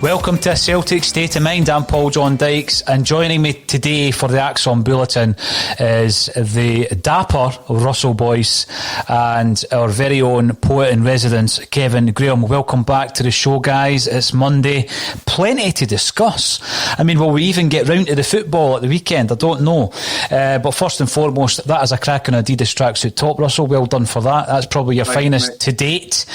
Welcome to Celtic State of Mind. I'm John Dykes, and joining me today for the Axon Bulletin is the dapper Russell Boyce and our very own poet in residence, Kevin Graham. Welcome back to the show, guys. It's Monday. Plenty to discuss. I mean, will we even get round to the football at the weekend? I don't know. But first and foremost, that is a cracking Adidas tracksuit top, Russell. Well done for that. That's probably your finest to date.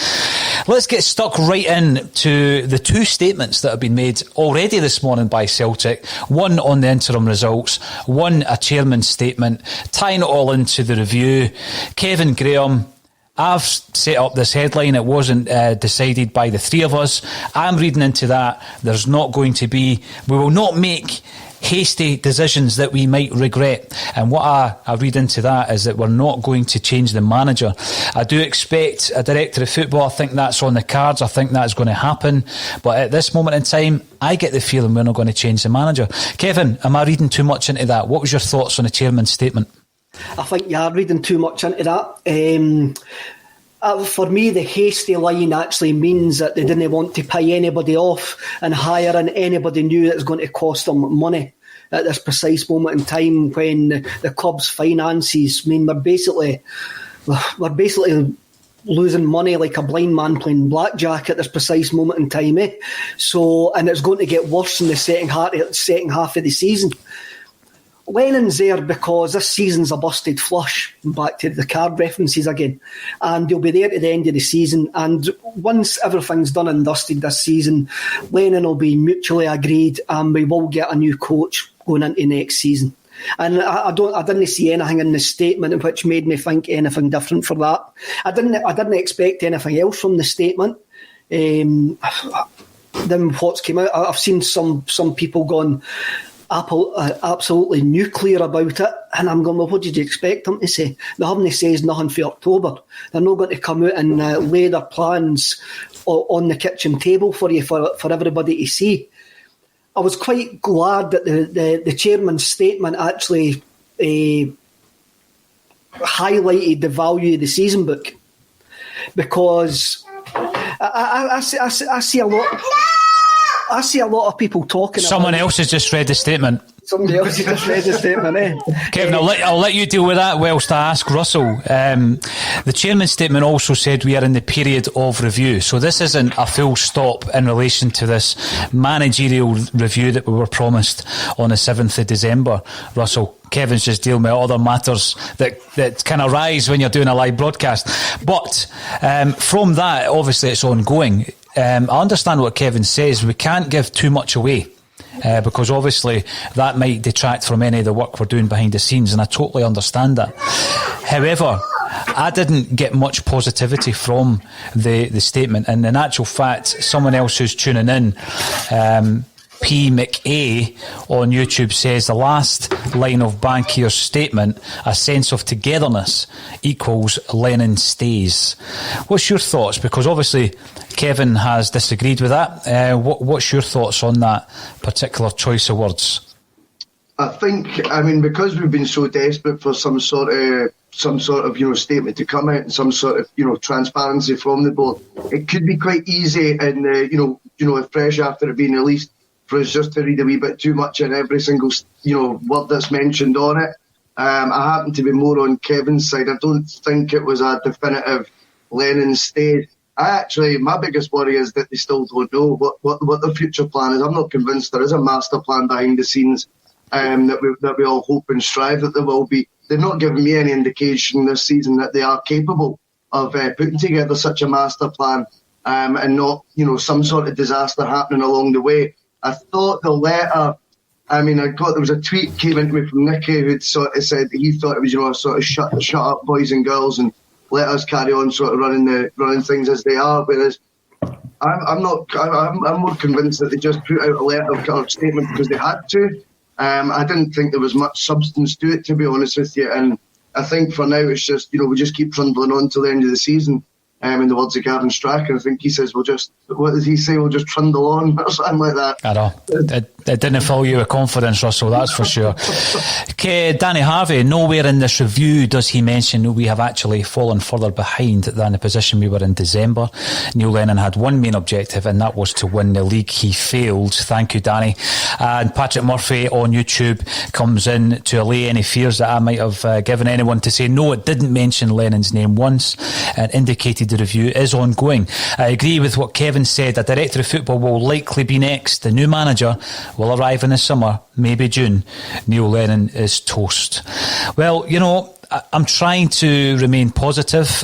Let's get stuck right in to the two statements that have been made already this morning by Celtic. One on the interim results, one a chairman's statement, tying it all into the review. Kevin Graham, I've set up this headline. It wasn't decided by the three of us. I'm reading into that. There's not going to be, we will not make hasty decisions that we might regret. And what I read into that is that we're not going to change the manager. I do expect a director of football. I think that's on the cards. I think that's going to happen. But at this moment in time, I get the feeling we're not going to change the manager. Kevin, am I reading too much into that? What was your thoughts on the chairman's statement? I think you are reading too much into that. For me, the hasty line actually means that they didn't want to pay anybody off and hire in anybody new that's going to cost them money at this precise moment in time when the club's finances, I mean, we're basically losing money like a blind man playing blackjack at this precise moment in time. So, and it's going to get worse in the second half of the season. Lennon's there because this season's a busted flush, back to the card references again, and he'll be there at the end of the season. And once everything's done and dusted this season, Lennon will be mutually agreed and we will get a new coach going into next season. And I didn't see anything in the statement which made me think anything different for that. I didn't expect anything else from the statement. Then what's came out, I've seen some people gone absolutely nuclear about it, and I'm going, well, what did you expect them to say? They haven't said nothing for October. They're not going to come out and lay their plans on the kitchen table for you for everybody to see. I was quite glad that the chairman's statement actually highlighted the value of the season book, because I see a lot. I see a lot of people talking. Someone else has just read the statement. Somebody else has just read the statement, Kevin, I'll let you deal with that whilst I ask Russell. The chairman's statement also said we are in the period of review. So this isn't a full stop in relation to this managerial review that we were promised on the 7th of December. Russell, Kevin's just dealing with other matters that kind of rise when you're doing a live broadcast. But from that, obviously it's ongoing. I understand what Kevin says. We can't give too much away because obviously that might detract from any of the work we're doing behind the scenes, and I totally understand that. However, I didn't get much positivity from the statement, and in actual fact, someone else who's tuning in, P. McA on YouTube, says the last line of Bankier's statement, a sense of togetherness equals Lennon stays. What's your thoughts? Because obviously Kevin has disagreed with that. What's your thoughts on that particular choice of words? I think, because we've been so desperate for some sort of statement to come out and some sort of transparency from the board, it could be quite easy and fresh after it being released for us just to read a wee bit too much in every single word that's mentioned on it. I happen to be more on Kevin's side. I don't think it was a definitive Lennon stay. My biggest worry is that they still don't know what the future plan is. I'm not convinced there is a master plan behind the scenes that we all hope and strive that there will be. They've not given me any indication this season that they are capable of putting together such a master plan and not some sort of disaster happening along the way. I thought the letter I mean, there was a tweet came into me from Nicky who'd sort of said he thought it was, a sort of shut up boys and girls and let us carry on sort of running things as they are. Whereas I'm more convinced that they just put out a letter of statement because they had to. I didn't think there was much substance to it, to be honest with you. And I think for now it's just, we just keep trundling on till the end of the season. In the words of Gavin Strachan, I think he says what does he say? We'll just trundle on or something like that. I know. It didn't fill you with confidence, Russell, that's for sure. Okay, Danny Harvey, nowhere in this review does he mention we have actually fallen further behind than the position we were in December. Neil Lennon had one main objective, and that was to win the league. He failed. Thank you, Danny. And Patrick Murphy on YouTube comes in to allay any fears that I might have given anyone to say no, it didn't mention Lennon's name once, and indicated the review is ongoing. I agree with what Kevin said. A director of football will likely be next. The new manager will arrive in the summer, maybe June. Neil Lennon is toast. Well, I'm trying to remain positive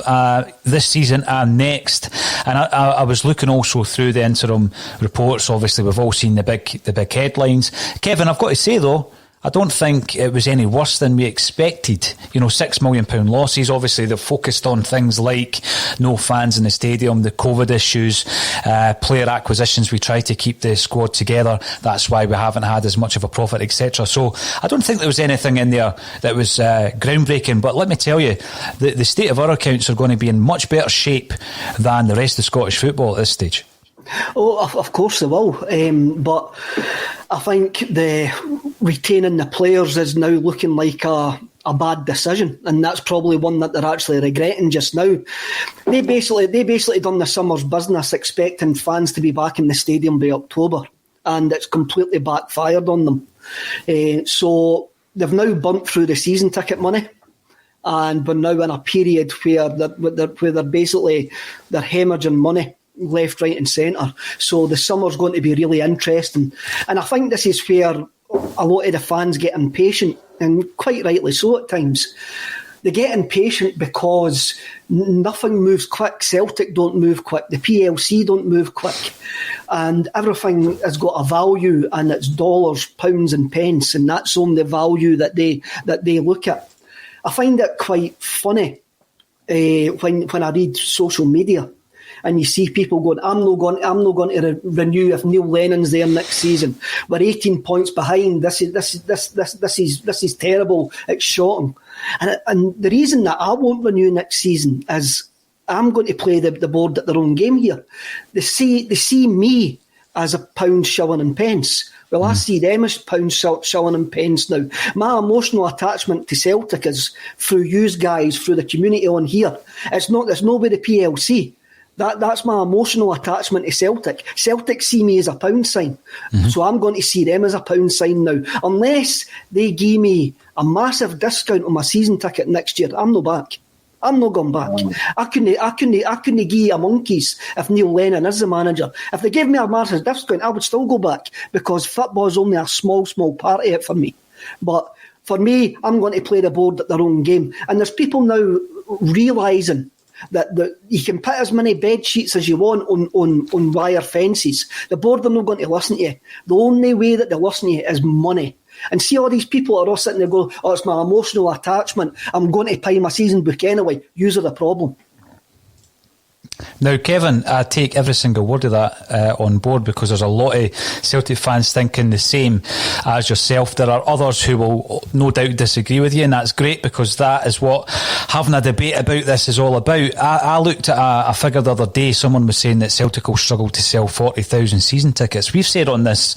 this season and next. And I was looking also through the interim reports. Obviously, we've all seen the big headlines. Kevin, I've got to say though, I don't think it was any worse than we expected. £6 million losses. Obviously, they've focused on things like no fans in the stadium, the COVID issues, player acquisitions. We try to keep the squad together. That's why we haven't had as much of a profit, etc. So I don't think there was anything in there that was groundbreaking. But let me tell you, the state of our accounts are going to be in much better shape than the rest of Scottish football at this stage. Oh, of course they will. But I think the retaining the players is now looking like a bad decision, and that's probably one that they're actually regretting just now. They basically done the summer's business expecting fans to be back in the stadium by October, and it's completely backfired on them. So they've now burnt through the season ticket money, and we're now in a period where they're basically hemorrhaging money left, right and centre. So the summer's going to be really interesting. And I think this is where a lot of the fans get impatient, and quite rightly so at times. They get impatient because nothing moves quick. Celtic don't move quick. The PLC don't move quick. And everything has got a value, and it's dollars, pounds and pence, and that's only the value that they look at. I find it quite funny when I read social media, and you see people going, I'm not going to renew if Neil Lennon's there next season. We're 18 points behind. This is terrible. It's shocking. And the reason that I won't renew next season is I'm going to play the board at their own game here. They see me as a pound, shilling and pence. Well, I see them as pound, shilling and pence now. My emotional attachment to Celtic is through you guys, through the community on here. It's nobody the PLC. That's my emotional attachment to Celtic. Celtic see me as a pound sign. So I'm going to see them as a pound sign now. Unless they give me a massive discount on my season ticket next year, I'm not back. I'm not going back. I couldn't give you a monkeys if Neil Lennon is the manager. If they gave me a massive discount, I would still go back, because football is only a small part of it for me. But for me, I'm going to play the board at their own game. And there's people now realising that you can put as many bed sheets as you want on wire fences. The board are not going to listen to you. The only way that they listen to you is money. And see all these people are all sitting there going, oh, it's my emotional attachment. I'm going to pay my season book anyway. Yous are the problem. Now, Kevin, I take every single word of that on board, because there's a lot of Celtic fans thinking the same as yourself. There are others who will no doubt disagree with you, and that's great, because that is what having a debate about this is all about. I looked at a figure the other day. Someone was saying that Celtic will struggle to sell 40,000 season tickets. We've said on this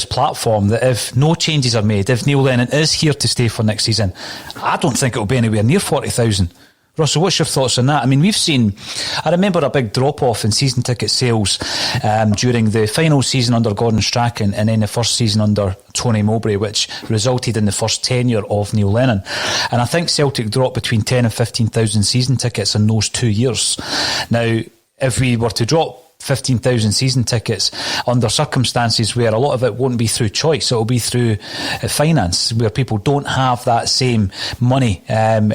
platform that if no changes are made, if Neil Lennon is here to stay for next season, I don't think it will be anywhere near 40,000. Russell, what's your thoughts on that? I mean, I remember a big drop-off in season ticket sales during the final season under Gordon Strachan, and then the first season under Tony Mowbray, which resulted in the first tenure of Neil Lennon. And I think Celtic dropped between 10 and 15,000 season tickets in those 2 years. Now, if we were to drop 15,000 season tickets under circumstances where a lot of it won't be through choice, it'll be through finance, where people don't have that same money, and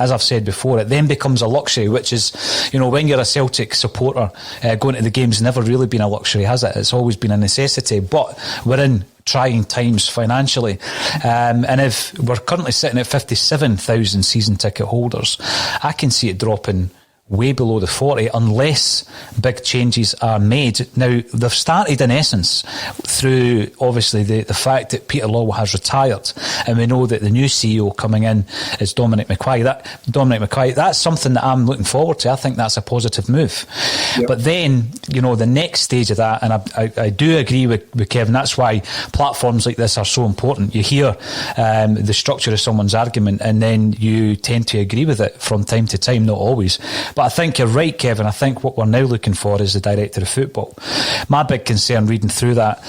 as I've said before, it then becomes a luxury, which is, when you're a Celtic supporter, going to the game's never really been a luxury, has it? It's always been a necessity. But we're in trying times financially, and if we're currently sitting at 57,000 season ticket holders, I can see it dropping way below the 40 unless big changes are made. Now, they've started in essence through obviously the fact that Peter Lawwell has retired, and we know that the new CEO coming in is Dominic McQuaig. That's something that I'm looking forward to. I think that's a positive move. Yep. But then, the next stage of that, and I do agree with Kevin, that's why platforms like this are so important. You hear the structure of someone's argument and then you tend to agree with it from time to time, not always. But I think you're right, Kevin. I think what we're now looking for is the director of football. My big concern reading through that,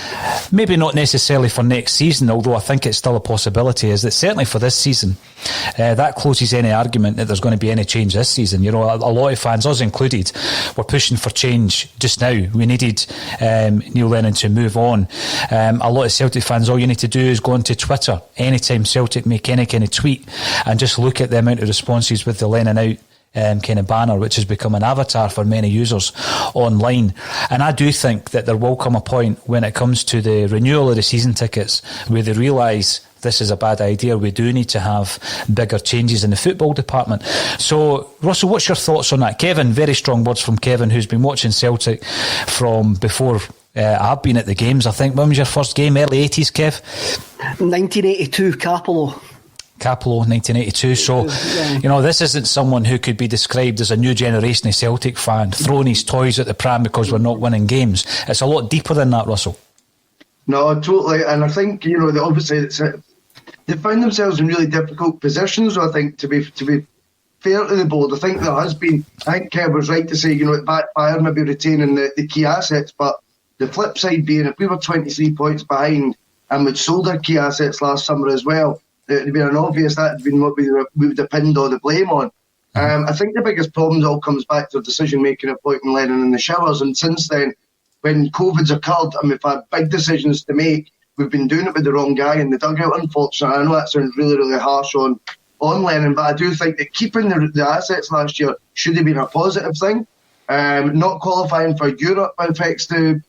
maybe not necessarily for next season, although I think it's still a possibility, is that certainly for this season, that closes any argument that there's going to be any change this season. A lot of fans, us included, were pushing for change just now. We needed Neil Lennon to move on. A lot of Celtic fans, all you need to do is go onto Twitter anytime Celtic make any kind of tweet and just look at the amount of responses with the Lennon out kind of banner, which has become an avatar for many users online. And I do think that there will come a point when it comes to the renewal of the season tickets where they realise this is a bad idea. We do need to have bigger changes in the football department. So, Russell, what's your thoughts on that? Kevin, very strong words from Kevin, who's been watching Celtic from before I've been at the games. I think, when was your first game? Early 80s, Kev? 1982, Capello, 1982. So, this isn't someone who could be described as a new generation of Celtic fan throwing his toys at the pram because we're not winning games. It's a lot deeper than that, Russell. No, totally. And I think, obviously they found themselves in really difficult positions. I think, to be fair to the board, I think Kev was right to say, it backfired maybe retaining the key assets, but the flip side being, if we were 23 points behind and we'd sold our key assets last summer as well, it would have been obvious that had been what we would have pinned all the blame on. I think the biggest problem all comes back to decision-making at Boyce and Lennon in the showers, and since then, when COVID's occurred and we've had big decisions to make, we've been doing it with the wrong guy in the dugout, unfortunately. I know that sounds really, really harsh on Lennon, but I do think that keeping the assets last year should have been a positive thing. Not qualifying for Europe affects the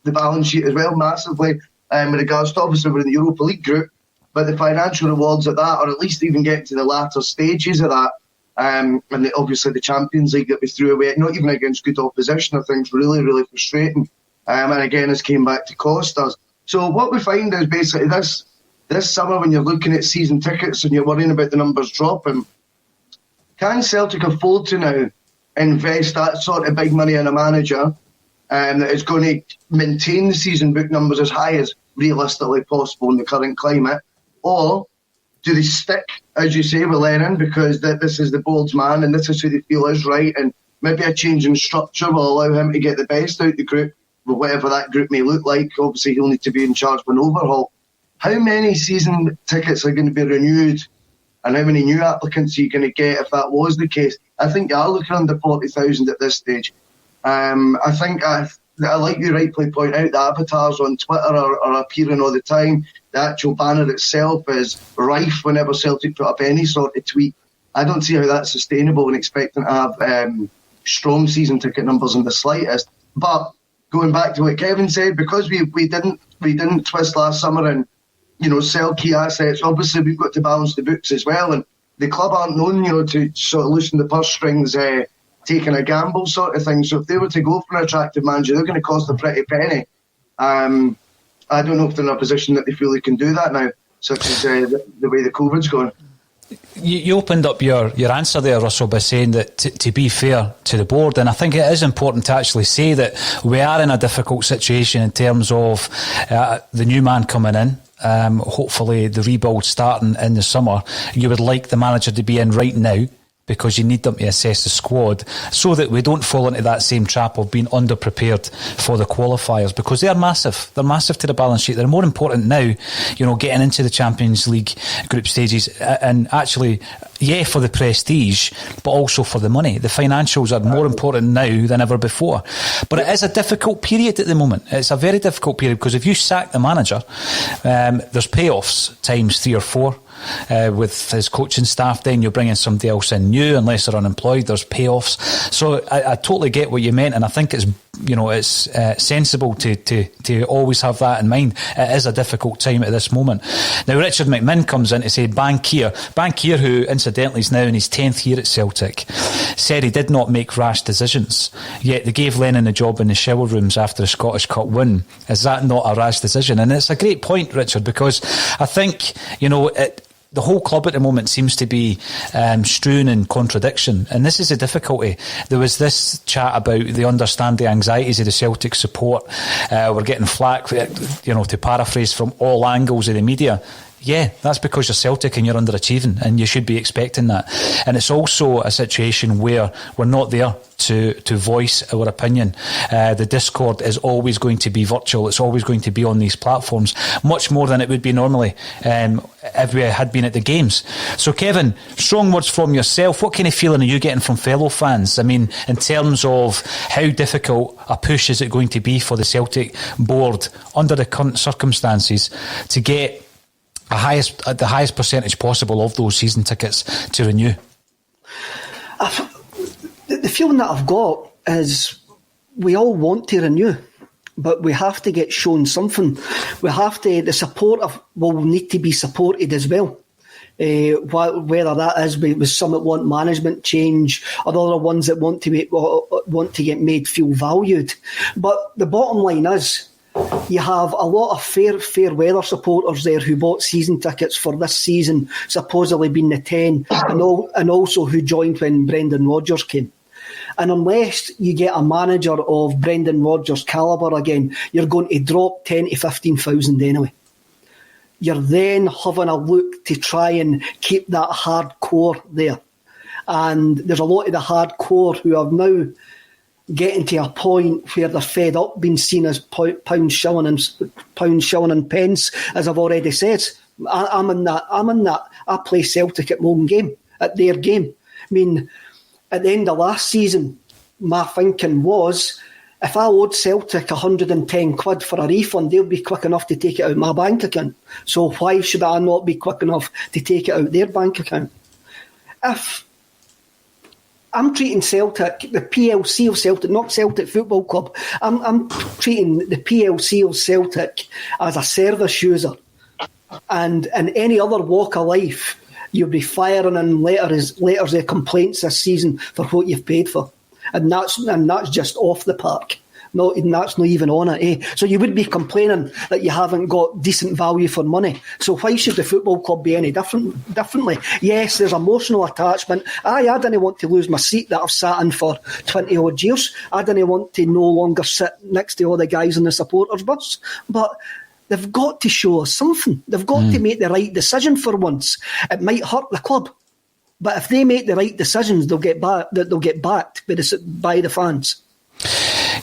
balance sheet as well massively, with regards to, obviously we're in the Europa League group, but the financial rewards of that, or at least even getting to the latter stages of that, and obviously the Champions League that we threw away, not even against good opposition, I think is really, really frustrating. And again, it's came back to cost us. So what we find is basically this summer, when you're looking at season tickets and you're worrying about the numbers dropping, can Celtic afford to now invest that sort of big money in a manager that is going to maintain the season book numbers as high as realistically possible in the current climate? Or do they stick, as you say, with Lennon because this is the board's man and this is who they feel is right, and maybe a change in structure will allow him to get the best out of the group, but whatever that group may look like, obviously he'll need to be in charge of an overhaul. How many season tickets are going to be renewed and how many new applicants are you going to get if that was the case? I think you are looking under 40,000 at this stage. I think, like you rightly point out, the avatars on Twitter are appearing all the time. The actual banner itself is rife whenever Celtic put up any sort of tweet. I don't see how that's sustainable and expecting to have strong season ticket numbers in the slightest. But going back to what Kevin said, because we didn't twist last summer and sell key assets, obviously we've got to balance the books as well. And the club aren't known to sort of loosen the purse strings, taking a gamble sort of thing. So if they were to go for an attractive manager, they're going to cost a pretty penny. I don't know if they're in a position that they feel they can do that now, such as the way the COVID's going. You opened up your answer there, Russell, by saying that to be fair to the board, and I think it is important to actually say that we are in a difficult situation in terms of the new man coming in. Hopefully the rebuild starting in the summer. You would like the manager to be in right now, because you need them to assess the squad so that we don't fall into that same trap of being underprepared for the qualifiers, because they're massive. They're massive to the balance sheet. They're more important now, getting into the Champions League group stages and actually, for the prestige, but also for the money. The financials are more important now than ever before. But it is a difficult period at the moment. It's a very difficult period because if you sack the manager, there's payoffs times 3 or 4. With his coaching staff, then you're bringing somebody else in new, unless they're unemployed, there's payoffs. So I totally get what you meant, and I think it's sensible to always have that in mind. It is a difficult time at this moment. Now Richard McMinn comes in to say Bankier, who incidentally is now in his 10th year at Celtic, said he did not make rash decisions, yet they gave Lennon a job in the shower rooms after the Scottish Cup win. Is that not a rash decision? And it's a great point, Richard, because I think the whole club at the moment seems to be strewn in contradiction, and this is a difficulty. There was this chat about they understand the anxieties of the Celtic support. We're getting flack, to paraphrase, from all angles of the media. Yeah, that's because you're Celtic and you're underachieving, and you should be expecting that. And it's also a situation where we're not there to voice our opinion. The discord is always going to be virtual. It's always going to be on these platforms, much more than it would be normally if we had been at the games. So, Kevin, strong words from yourself. What kind of feeling are you getting from fellow fans? I mean, in terms of how difficult a push is it going to be for the Celtic board under the current circumstances to get the highest percentage possible of those season tickets to renew? The feeling that I've got is we all want to renew, but we have to get shown something. The supporter will need to be supported as well. Whether that is with some that want management change or other ones that want to get made feel valued. But the bottom line is, you have a lot of fair weather supporters there who bought season tickets for this season, supposedly being the 10, and also who joined when Brendan Rodgers came. And unless you get a manager of Brendan Rodgers' calibre again, you're going to drop 10 to 15,000 anyway. You're then having a look to try and keep that hardcore there. And there's a lot of the hardcore who have now getting to a point where they're fed up being seen as pound, shilling and pence, as I've already said. I'm in that. I play Celtic at my own game, at their game. I mean, at the end of last season, my thinking was, if I owed Celtic 110 quid for a refund, they'll be quick enough to take it out of my bank account. So why should I not be quick enough to take it out of their bank account? If I'm treating Celtic, the PLC of Celtic, not Celtic Football Club. I'm treating the PLC of Celtic as a service user. And in any other walk of life, you'll be firing in letters of complaints this season for what you've paid for. And that's just off the park. That's not even on it. So you would be complaining that you haven't got decent value for money. So why should the football club be any differently? Yes, there's emotional attachment. I didn't want to lose my seat that I've sat in for 20 odd years. I didn't want to no longer sit next to all the guys in the supporters bus. But they've got to show us something. They've got to make the right decision for once. It might hurt the club, but if they make the right decisions, they'll get backed by the fans.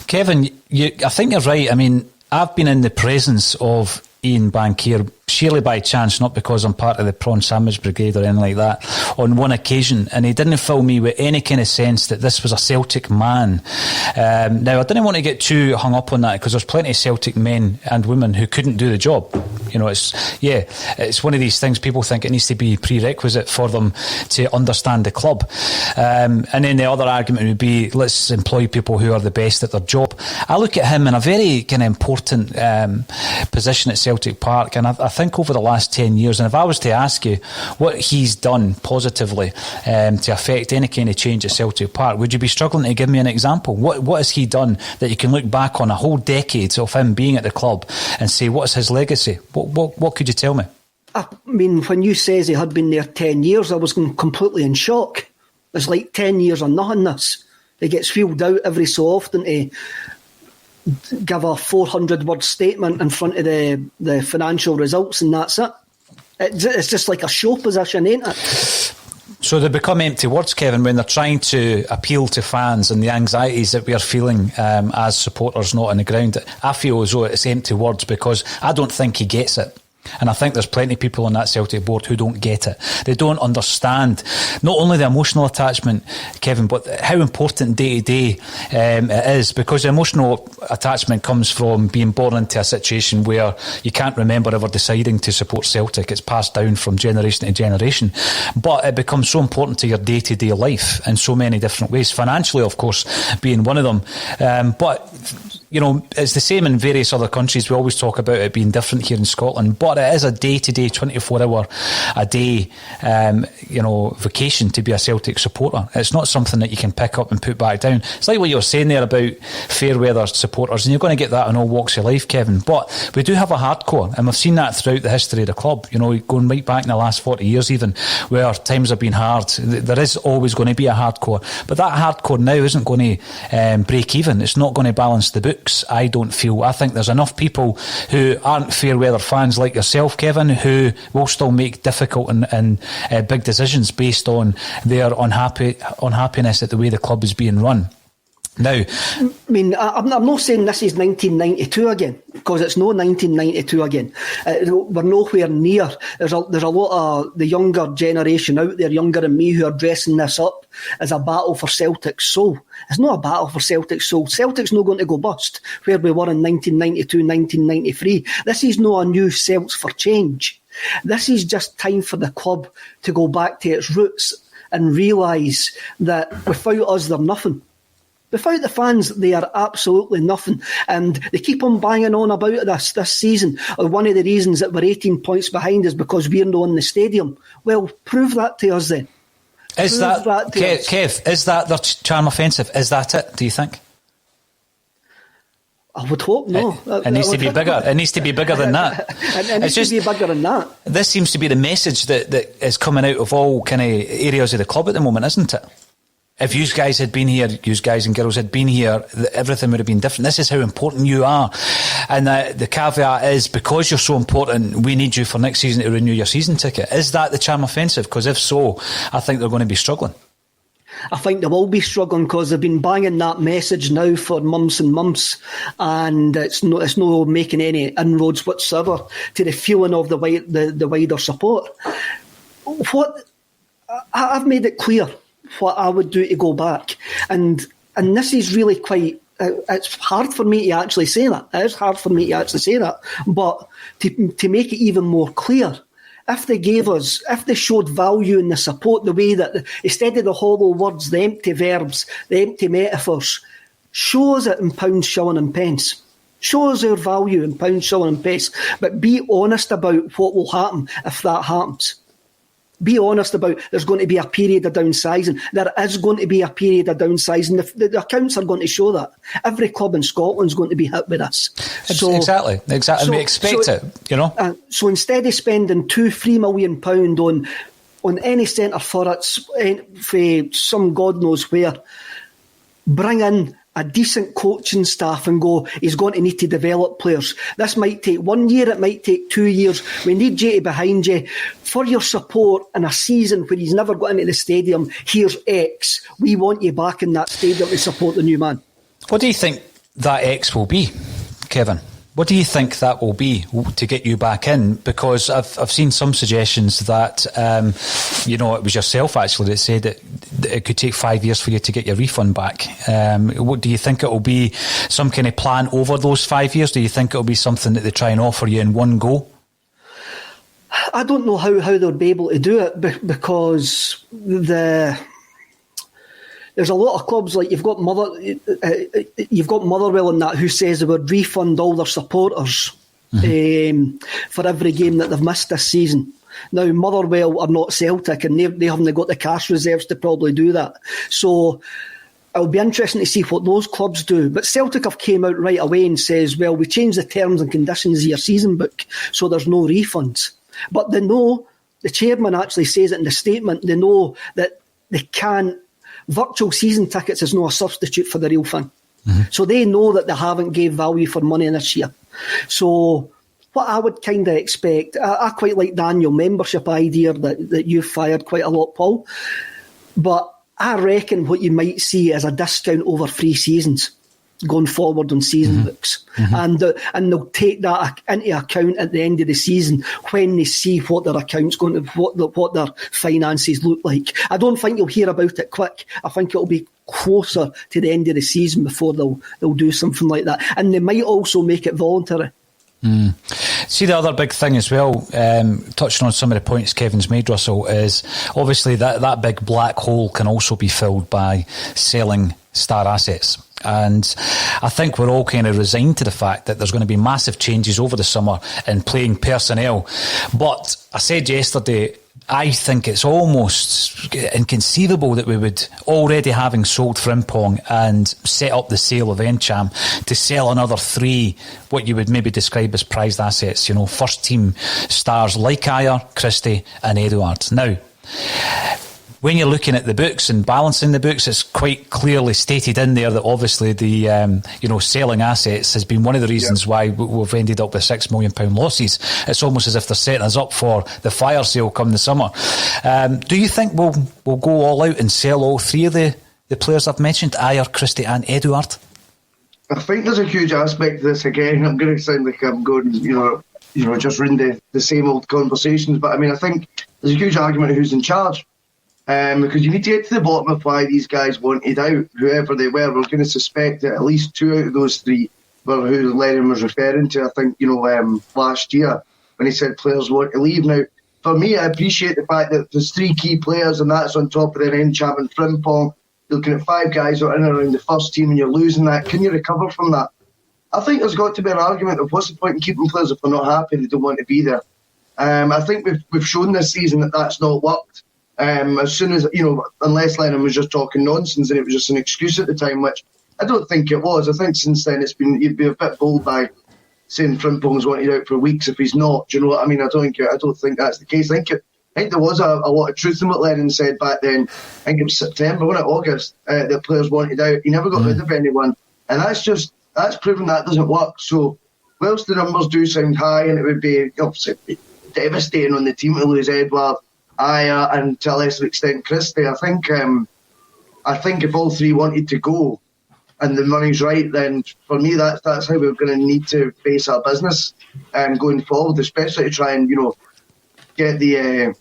Kevin, I think you're right. I mean, I've been in the presence of Ian Bankier, sheerly by chance, not because I'm part of the Prawn Sandwich Brigade or anything like that, on one occasion, and he didn't fill me with any kind of sense that this was a Celtic man. Now, I didn't want to get too hung up on that, because there's plenty of Celtic men and women who couldn't do the job. It's one of these things. People think it needs to be prerequisite for them to understand the club. And then the other argument would be, let's employ people who are the best at their job. I look at him in a very kind of important position at Celtic Park, and I think over the last 10 years, and if I was to ask you what he's done positively to affect any kind of change at Celtic Park, would you be struggling to give me an example? What has he done that you can look back on a whole decade of him being at the club and say, what's his legacy? What could you tell me? I mean, when you says he had been there 10 years, I was completely in shock. It's like 10 years or nothing, this. He gets wheeled out every so often to give a 400-word statement in front of the financial results, and that's it. It's just like a show position, ain't it? So they become empty words, Kevin, when they're trying to appeal to fans and the anxieties that we are feeling as supporters not on the ground. I feel as though it's empty words because I don't think he gets it. And I think there's plenty of people on that Celtic board who don't get it. They don't understand not only the emotional attachment, Kevin, but how important day to day it is, because the emotional attachment comes from being born into a situation where you can't remember ever deciding to support Celtic. It's passed down from generation to generation. But it becomes so important to your day to day life in so many different ways. Financially, of course, being one of them. But you know, it's the same in various other countries. We always talk about it being different here in Scotland, but it is a day-to-day, 24-hour-a-day, vacation to be a Celtic supporter. It's not something that you can pick up and put back down. It's like what you were saying there about fair weather supporters, and you're going to get that in all walks of life, Kevin. But we do have a hardcore, and we've seen that throughout the history of the club. You know, going right back in the last 40 years even, where times have been hard. There is always going to be a hardcore, but that hardcore now isn't going to break even. It's not going to balance the book. I don't feel. I think there's enough people who aren't fair weather fans like yourself, Kevin, who will still make difficult and big decisions based on their unhappiness at the way the club is being run. Now, I mean, I'm not saying this is 1992 again, because it's no 1992 again. We're nowhere near. There's a lot of the younger generation out there, younger than me, who are dressing this up as a battle for Celtic's soul. It's not a battle for Celtic's soul. Celtic's not going to go bust where we were in 1992, 1993. This is not a new Celts for change. This is just time for the club to go back to its roots and realise that without us, they're nothing. Without the fans, they are absolutely nothing. And they keep on banging on about this season. One of the reasons that we're 18 points behind is because we're not in the stadium. Well, prove that to us then. Is that Kev, is that their charm offensive? Is that it, do you think? I would hope no. It needs to be bigger. It needs to be bigger than that. It needs to be bigger than that. This seems to be the message that is coming out of all kind of areas of the club at the moment, isn't it? If you guys had been here, you guys and girls had been here, everything would have been different. This is how important you are. And the caveat is, because you're so important, we need you for next season to renew your season ticket. Is that the charm offensive? Because if so, I think they're going to be struggling. I think they will be struggling because they've been banging that message now for months and months, and it's no making any inroads whatsoever to the feeling of the wider support. I've made it clear what I would do to go back, and this is really quite. It's hard for me to actually say that. It is hard for me to actually say that, but to make it even more clear. If they showed value in the support, the way that, instead of the hollow words, the empty verbs, the empty metaphors, show us it in pounds, shilling and pence. Show us our value in pounds, shilling and pence. But be honest about what will happen if that happens. Be honest about there's going to be a period of downsizing. There is going to be a period of downsizing. The accounts are going to show that. Every club in Scotland is going to be hit with this. Exactly. And we expect it, you know. So instead of spending £2-3 million on any centre forwards for some God knows where, bring in a decent coaching staff and go, he's going to need to develop players. This might take 1 year, it might take 2 years. We need you to behind you for your support in a season where he's never got into the stadium. Here's X. We want you back in that stadium to support the new man. What do you think that X will be, Kevin? What do you think that will be to get you back in? Because I've seen some suggestions that, it was yourself actually that said that it could take 5 years for you to get your refund back. What do you think it will be? Some kind of plan over those 5 years? Do you think it will be something that they try and offer you in one go? I don't know how they'll be able to do it because there's a lot of clubs, like you've got Motherwell and that, who says they would refund all their supporters for every game that they've missed this season. Now, Motherwell are not Celtic, and they haven't got the cash reserves to probably do that. So it'll be interesting to see what those clubs do. But Celtic have came out right away and says, well, we changed the terms and conditions of your season book, so there's no refunds. But they know, the chairman actually says it in the statement, they know that they can't. Virtual season tickets is not a substitute for the real thing. So they know that they haven't gave value for money this year. So what I would kind of expect, I quite like the annual membership idea that you've fired quite a lot, Paul. But I reckon what you might see is a discount over 3 seasons going forward on season books. And they'll take that into account at the end of the season when they see what their account's going to, what their finances look like. I don't think you'll hear about it quick. I think it'll be closer to the end of the season before they'll do something like that. And they might also make it voluntary. See, the other big thing as well, touching on some of the points Kevin's made, Russell, is obviously that big black hole can also be filled by selling star assets. And I think we're all kind of resigned to the fact that there's going to be massive changes over the summer in playing personnel. But I said yesterday, I think it's almost inconceivable that we would, already having sold Frimpong and set up the sale of Encham, to sell another 3, what you would maybe describe as prized assets, first team stars like Ayer, Christie and Edouard. Now, when you're looking at the books and balancing the books, it's quite clearly stated in there that obviously the selling assets has been one of the reasons why we've ended up with £6 million losses. It's almost as if they're setting us up for the fire sale come the summer. Do you think we'll go all out and sell all 3 of the players I've mentioned, Ayer, Christie and Edouard? I think there's a huge aspect to this. Again, I'm going to sound like I'm going, just reading the same old conversations, but I mean, I think there's a huge argument of who's in charge. Because you need to get to the bottom of why these guys wanted out, whoever they were. We're going to suspect that at least 2 out of those 3 were who Lennon was referring to, I think, last year when he said players want to leave. Now, for me, I appreciate the fact that there's 3 key players and that's on top of their Encham and Frimpong. Looking at 5 guys that are in and around the first team and you're losing that. Can you recover from that? I think there's got to be an argument of what's the point in keeping players if they're not happy, they don't want to be there. I think we've shown this season that that's not worked. As soon as, unless Lennon was just talking nonsense and it was just an excuse at the time, which I don't think it was. I think since then you'd be a bit bold by saying Frimpong's wanted out for weeks if he's not. Do you know what I mean? I don't think that's the case. I think there was a lot of truth in what Lennon said back then. I think it was September, wasn't it, August, that players wanted out. He never got rid of anyone. And that's proven that doesn't work. So whilst the numbers do sound high and it would be obviously devastating on the team to lose Edouard, Ayer and to a lesser extent Christie, I think if all 3 wanted to go and the money's right, then for me that's how we're going to need to face our business going forward, especially to try and get the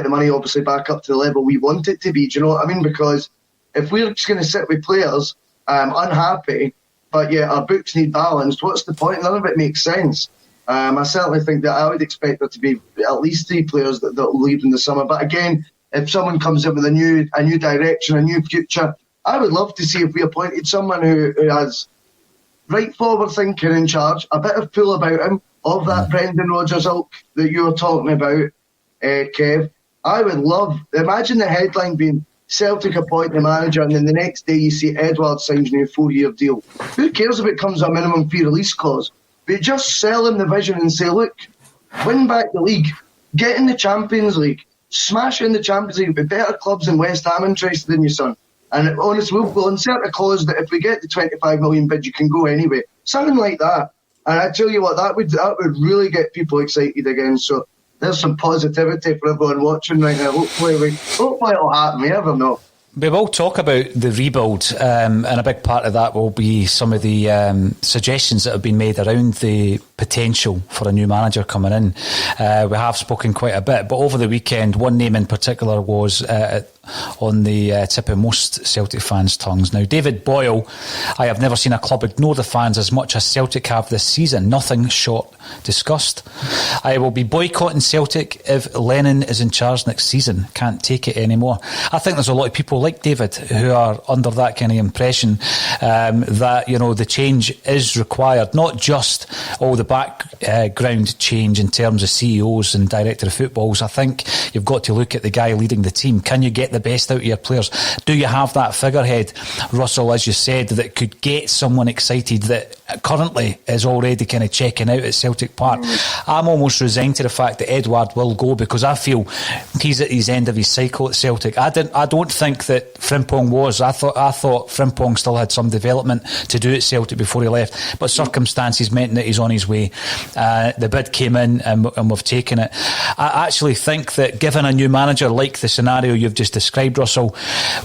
money obviously back up to the level we want it to be. Do you know what I mean? Because if we're just going to sit with players unhappy, but yet our books need balanced, what's the point? None of it makes sense. I certainly think that I would expect there to be at least 3 players that will leave in the summer. But again, if someone comes in with a new direction, a new future, I would love to see if we appointed someone who has right forward thinking in charge, a bit of pull about him, of that Brendan Rodgers ilk that you were talking about, Kev. I would love, imagine the headline being Celtic appoint the manager and then the next day you see Edouard signs a new 4-year deal. Who cares if it comes a minimum fee release clause? But just sell him the vision and say, look, win back the league, get in the Champions League, smash in the Champions League with better clubs than West Ham interested in you, son. And honestly, we'll insert a clause that if we get the 25 million bid, you can go anyway. Something like that. And I tell you what, that would really get people excited again. So there's some positivity for everyone watching right now. Hopefully it'll happen. You never know. We will talk about the rebuild, and a big part of that will be some of the suggestions that have been made around the potential for a new manager coming in. We have spoken quite a bit, but over the weekend, one name in particular was on the tip of most Celtic fans' tongues. Now, David Boyle, I have never seen a club ignore the fans as much as Celtic have this season. Nothing short disgust. I will be boycotting Celtic if Lennon is in charge next season. Can't take it anymore. I think there's a lot of people like David who are under that kind of impression that, the change is required. Not just all the background change in terms of CEOs and director of footballs. I think you've got to look at the guy leading the team. Can you get the best out of your players. Do you have that figurehead, Russell, as you said, that could get someone excited that currently is already kind of checking out at Celtic Park? I'm almost resigned to the fact that Edouard will go, because I feel he's at his end of his cycle at Celtic. I don't think that Frimpong was. I thought Frimpong still had some development to do at Celtic before he left, but circumstances meant that he's on his way. The bid came in and we've taken it. I actually think that given a new manager like the scenario you've just described, Russell,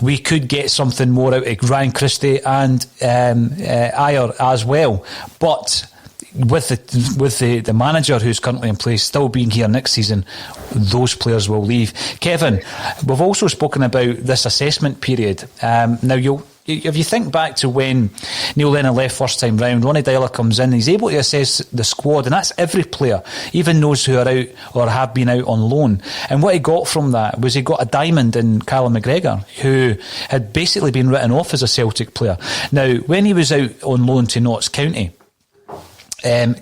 we could get something more out of Ryan Christie and Ayer as well. But with the manager who's currently in place still being here next season, those players will leave. Kevin, we've also spoken about this assessment period. Now, if you think back to when Neil Lennon left first time round, Ronnie Deila comes in, he's able to assess the squad, and that's every player, even those who are out or have been out on loan. And what he got from that was he got a diamond in Callum McGregor, who had basically been written off as a Celtic player. Now, when he was out on loan to Notts County,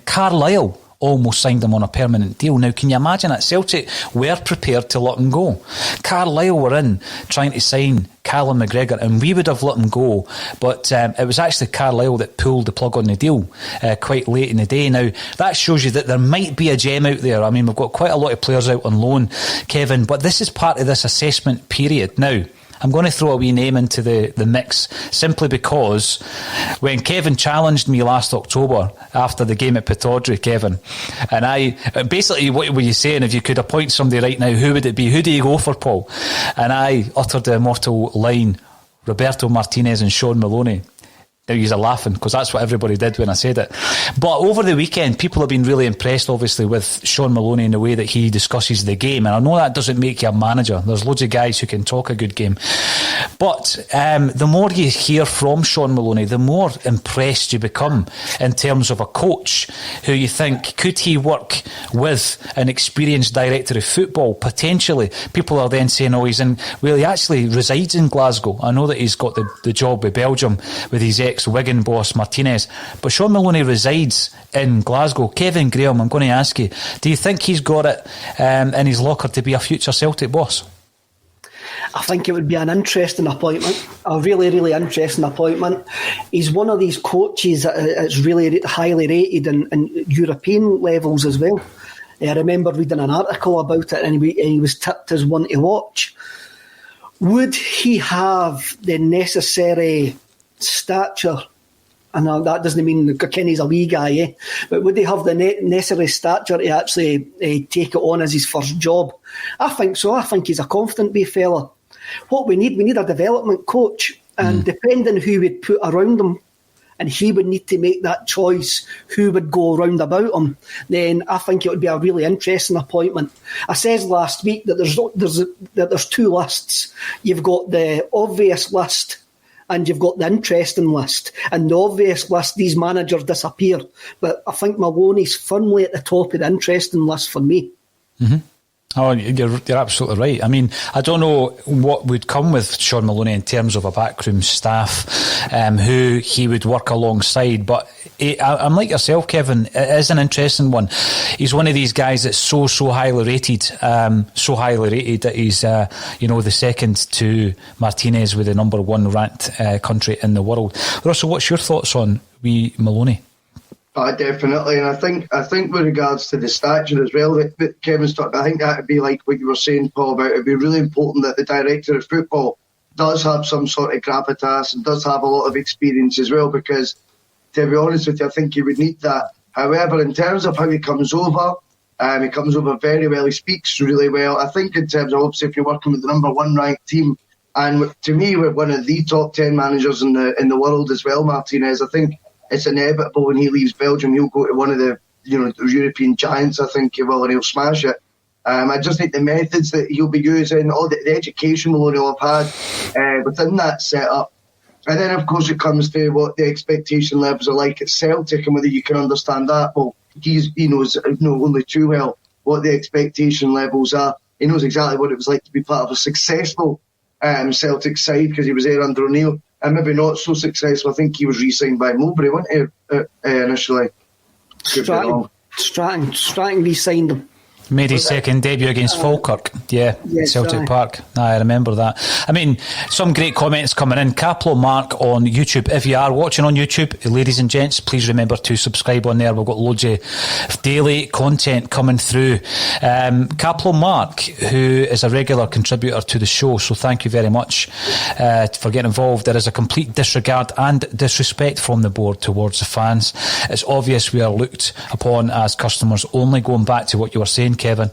Carlisle almost signed him on a permanent deal. Now, can you imagine that? Celtic were prepared to let him go. Carlisle were in trying to sign Callum McGregor, and we would have let him go, but it was actually Carlisle that pulled the plug on the deal quite late in the day. Now, that shows you that there might be a gem out there. I mean, we've got quite a lot of players out on loan, Kevin, but this is part of this assessment period. Now, I'm going to throw a wee name into the mix, simply because when Kevin challenged me last October after the game at Pittodrie, Kevin, and I basically, what were you saying? If you could appoint somebody right now, who would it be? Who do you go for, Paul? And I uttered the immortal line, Roberto Martinez and Sean Maloney. Now you're laughing, because that's what everybody did when I said it. But over the weekend, people have been really impressed, obviously, with Sean Maloney and the way that he discusses the game. And I know that doesn't make you a manager. There's loads of guys who can talk a good game. But the more you hear from Sean Maloney, the more impressed you become in terms of a coach who you think, could he work with an experienced director of football? Potentially. People are then saying, he actually resides in Glasgow. I know that he's got the job with Belgium with his ex-Wigan boss Martinez, but Sean Maloney resides in Glasgow. Kevin Graham, I'm going to ask you, do you think he's got it in his locker to be a future Celtic boss? I think it would be an interesting appointment, a really, really interesting appointment. He's one of these coaches that is really highly rated in European levels as well. I remember reading an article about it, and he was tipped as one to watch. Would he have the necessary stature? And that doesn't mean Kenny's a wee guy, but would he have the necessary stature to actually take it on as his first job? I think so. I think he's a confident wee fella. What we need a development coach, and depending who we'd put around him, and he would need to make that choice who would go round about him, then I think it would be a really interesting appointment. I said last week that there's two lists. You've got the obvious list and you've got the interesting list. And the obvious list, these managers disappear. But I think Maloney's firmly at the top of the interesting list for me. Mm-hmm. Oh, you're absolutely right. I mean, I don't know what would come with Sean Maloney in terms of a backroom staff, who he would work alongside. But I'm like yourself, Kevin. It is an interesting one. He's one of these guys that's so highly rated, that he's the second to Martinez with the number one ranked country in the world. Russell, what's your thoughts on wee Maloney? Definitely, and I think with regards to the stature as well that Kevin's talking, I think that would be like what you were saying, Paul, about it'd be really important that the director of football does have some sort of gravitas and does have a lot of experience as well, because to be honest with you, I think you would need that. However, in terms of how he comes over very well, he speaks really well. I think in terms of, obviously, if you're working with the number one ranked team, and to me we're one of the top 10 managers in the world as well, Martinez, I think it's inevitable when he leaves Belgium, he'll go to one of the European giants. I think he will, and he'll smash it. I just think the methods that he'll be using, all the education Maloney will have had within that setup. And then, of course, it comes to what the expectation levels are like at Celtic and whether you can understand that. Well, he knows only too well what the expectation levels are. He knows exactly what it was like to be part of a successful Celtic side, because he was there under O'Neill. And maybe not so successful. I think he was re-signed by Mowbray, wasn't he, initially? Stratton re-signed him. Made his second debut against Falkirk, yes, Celtic Park. I remember that. I mean, some great comments coming in. Caplo Mark on YouTube. If you are watching on YouTube, ladies and gents, please remember to subscribe on there. We've got loads of daily content coming through. Caplo Mark, who is a regular contributor to the show, so thank you very much for getting involved. There is a complete disregard and disrespect from the board towards the fans. It's obvious we are looked upon as customers only, going back to what you were saying, Kevin.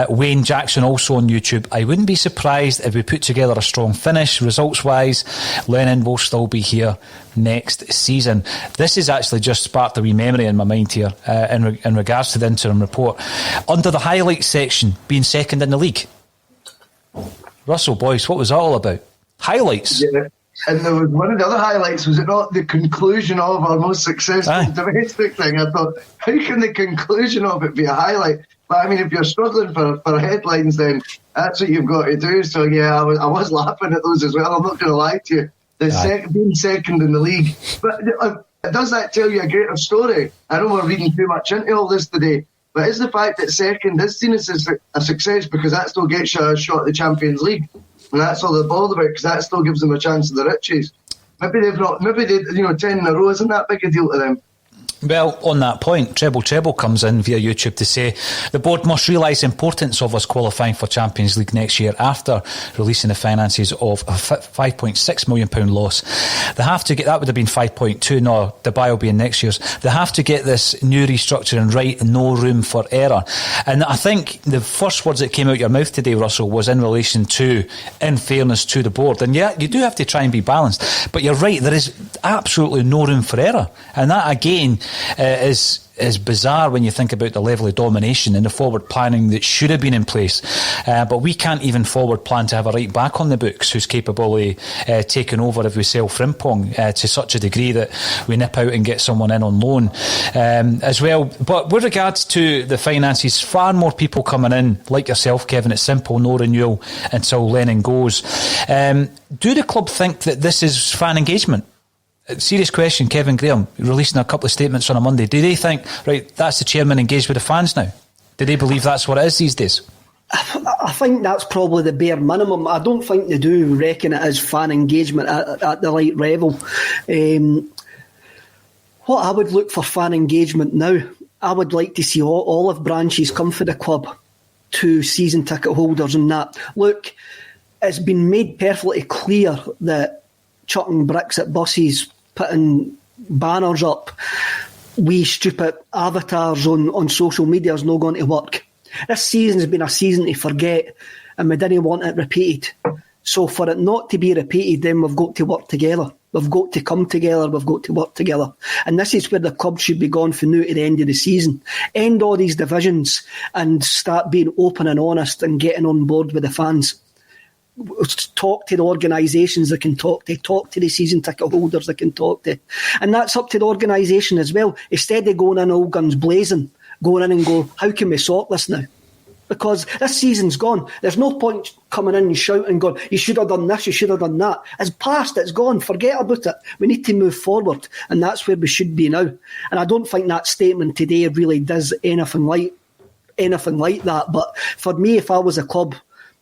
Wayne Jackson also on YouTube. I wouldn't be surprised if we put together a strong finish. Results wise, Lennon will still be here next season. This has actually just sparked a wee memory in my mind here in regards to the interim report. Under the highlights section, being second in the league. Russell Boyce, what was that all about? Highlights? Yeah. And there was one of the other highlights, was it not the conclusion of our most successful domestic thing? I thought, how can the conclusion of it be a highlight? But I mean, if you're struggling for headlines, then that's what you've got to do. So yeah, I was laughing at those as well. I'm not going to lie to you. Being second in the league. But does that tell you a greater story? I know we're reading too much into all this today, but is the fact that second is seen as a success because that still gets you a shot at the Champions League? And that's all they're bothered about, because that still gives them a chance of the riches. Maybe 10 in a row isn't that big a deal to them. Well, on that point, Treble comes in via YouTube to say the board must realise the importance of us qualifying for Champions League next year after releasing the finances of a £5.6 million loss. They have to get, that would have been 5.2, no, Dubai will be in next year's. They have to get this new restructuring right, no room for error. And I think the first words that came out your mouth today, Russell, was in relation to, in fairness to the board. And yeah, you do have to try and be balanced. But you're right, there is absolutely no room for error. And that, again, is bizarre when you think about the level of domination and the forward planning that should have been in place. But we can't even forward plan to have a right back on the books who's capable of taking over if we sell Frimpong to such a degree that we nip out and get someone in on loan as well. But with regards to the finances, far more people coming in, like yourself, Kevin. It's simple, no renewal until Lennon goes. Do the club think that this is fan engagement? Serious question, Kevin Graham, releasing a couple of statements on a Monday. Do they think, right, that's the chairman engaged with the fans now? Do they believe that's what it is these days? I think that's probably the bare minimum. I don't think they do reckon it as fan engagement at the right level. What I would look for fan engagement now, I would like to see all olive branches come for the club to season ticket holders and that. Look, it's been made perfectly clear that chucking bricks at buses, putting banners up, wee stupid avatars on social media is not going to work. This season has been a season to forget, and we didn't want it repeated. So for it not to be repeated, then we've got to work together. We've got to come together. We've got to work together. And this is where the club should be gone from now to the end of the season. End all these divisions and start being open and honest and getting on board with the fans. Talk to the organisations that can talk to the season ticket holders that can talk to. And that's up to the organisation as well. Instead of going in all guns blazing, going in and go, how can we sort this now? Because this season's gone. There's no point coming in and shouting and going, you should have done this, you should have done that. It's past, it's gone, forget about it. We need to move forward, and that's where we should be now. And I don't think that statement today really does anything like that. But for me, if I was a club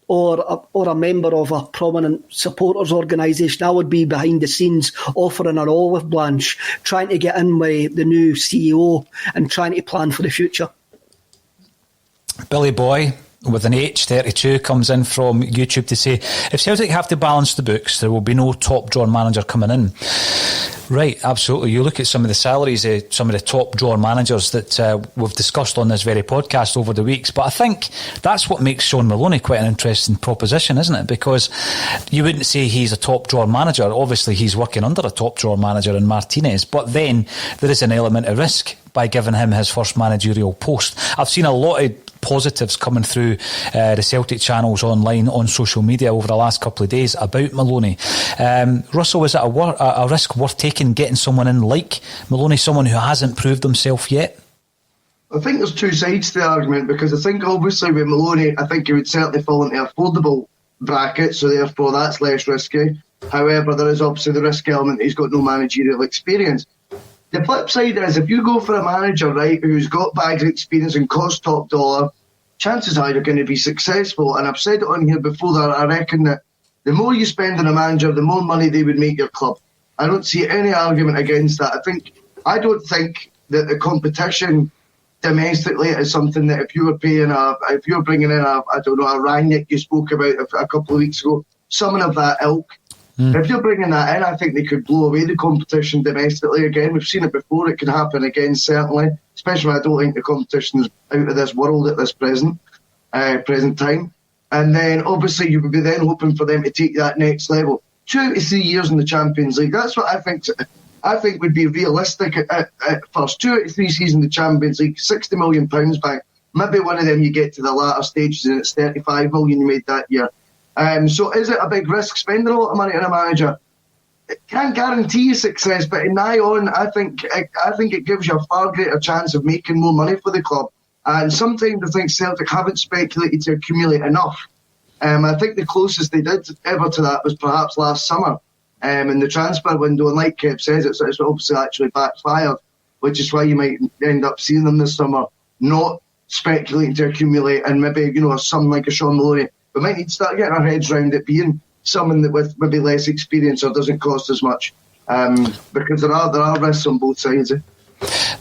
or a member of a prominent supporters organisation, I would be behind the scenes offering an olive branch, trying to get in with the new CEO and trying to plan for the future. Billy Boy with an H32 comes in from YouTube to say, if Celtic have to balance the books, there will be no top drawer manager coming in. Right, absolutely. You look at some of the salaries of some of the top drawer managers that we've discussed on this very podcast over the weeks, but I think that's what makes Sean Maloney quite an interesting proposition, isn't it? Because you wouldn't say he's a top drawer manager. Obviously he's working under a top drawer manager in Martinez, but then there is an element of risk by giving him his first managerial post. I've seen a lot of positives coming through the Celtic channels online on social media over the last couple of days about Maloney. Russell, is it a risk worth taking, getting someone in like Maloney, someone who hasn't proved himself yet? I think there's two sides to the argument, because I think obviously with Maloney, I think he would certainly fall into affordable bracket, so therefore that's less risky. However, there is obviously the risk element that he's got no managerial experience. The flip side is, if you go for a manager, right, who's got bags of experience and costs top dollar, chances are you're going to be successful. And I've said it on here before that I reckon that the more you spend on a manager, the more money they would make your club. I don't see any argument against that. I don't think that the competition domestically is something that if you were bringing in a Rangnick you spoke about a couple of weeks ago, someone of that ilk, if you're bringing that in, I think they could blow away the competition domestically again. We've seen it before. It can happen again, certainly, especially when I don't think the competition is out of this world at this present time. And then, obviously, you would be then hoping for them to take that next level. 2 to 3 years in the Champions League. That's what I think would be realistic at first. 2 to 3 seasons in the Champions League, £60 million back. Maybe one of them you get to the latter stages and it's 35 million you made that year. So is it a big risk spending a lot of money on a manager? It can't guarantee you success, but in nigh on, I think it gives you a far greater chance of making more money for the club. And sometimes I think Celtic haven't speculated to accumulate enough. I think the closest they did ever to that was perhaps last summer in the transfer window. And like Kev says, it's obviously actually backfired, which is why you might end up seeing them this summer not speculating to accumulate. And maybe, someone like a Sean Maloney, we might need to start getting our heads round it being someone that with maybe less experience or doesn't cost as much. Because there are risks on both sides.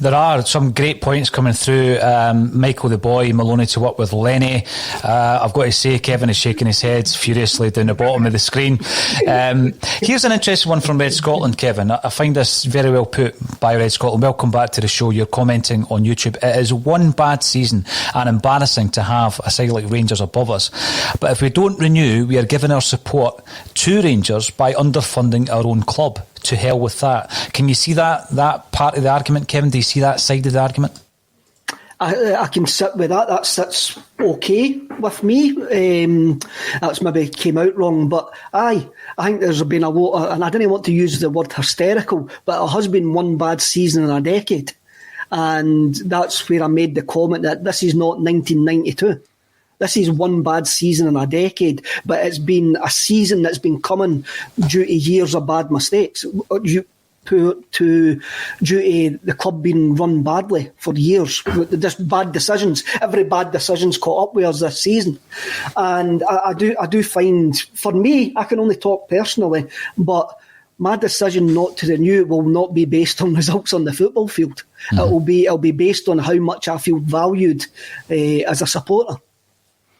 There are some great points coming through. Michael the boy, Maloney to work with Lenny. I've got to say, Kevin is shaking his head furiously down the bottom of the screen. Here's an interesting one from Red Scotland, Kevin. I find this very well put by Red Scotland. Welcome back to the show. You're commenting on YouTube. It is one bad season and embarrassing to have a side like Rangers above us. But if we don't renew, we are giving our support to Rangers by underfunding our own club. To hell with that. Can you see that part of the argument, Kevin? Do you see that side of the argument? I can sit with that. That sits okay with me. That's maybe came out wrong, but I think there's been a lot of, and I didn't want to use the word hysterical, but it has been one bad season in a decade. And that's where I made the comment that this is not 1992. This is one bad season in a decade, but it's been a season that's been coming due to years of bad mistakes, due to the club being run badly for years. Just bad decisions. Every bad decision's caught up with us this season. And I do find, for me, I can only talk personally, but my decision not to renew will not be based on results on the football field. Mm-hmm. It'll be based on how much I feel valued as a supporter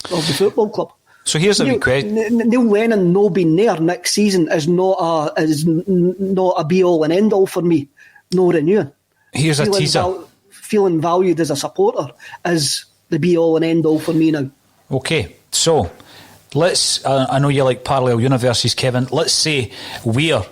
of the football club. So here's a question. Neil Lennon no being there next season is not a be all and end all for me. No renewing. Here's a teaser. Feeling valued as a supporter is the be all and end all for me now. Okay, so let's. I know you like parallel universes, Kevin. Let's say we're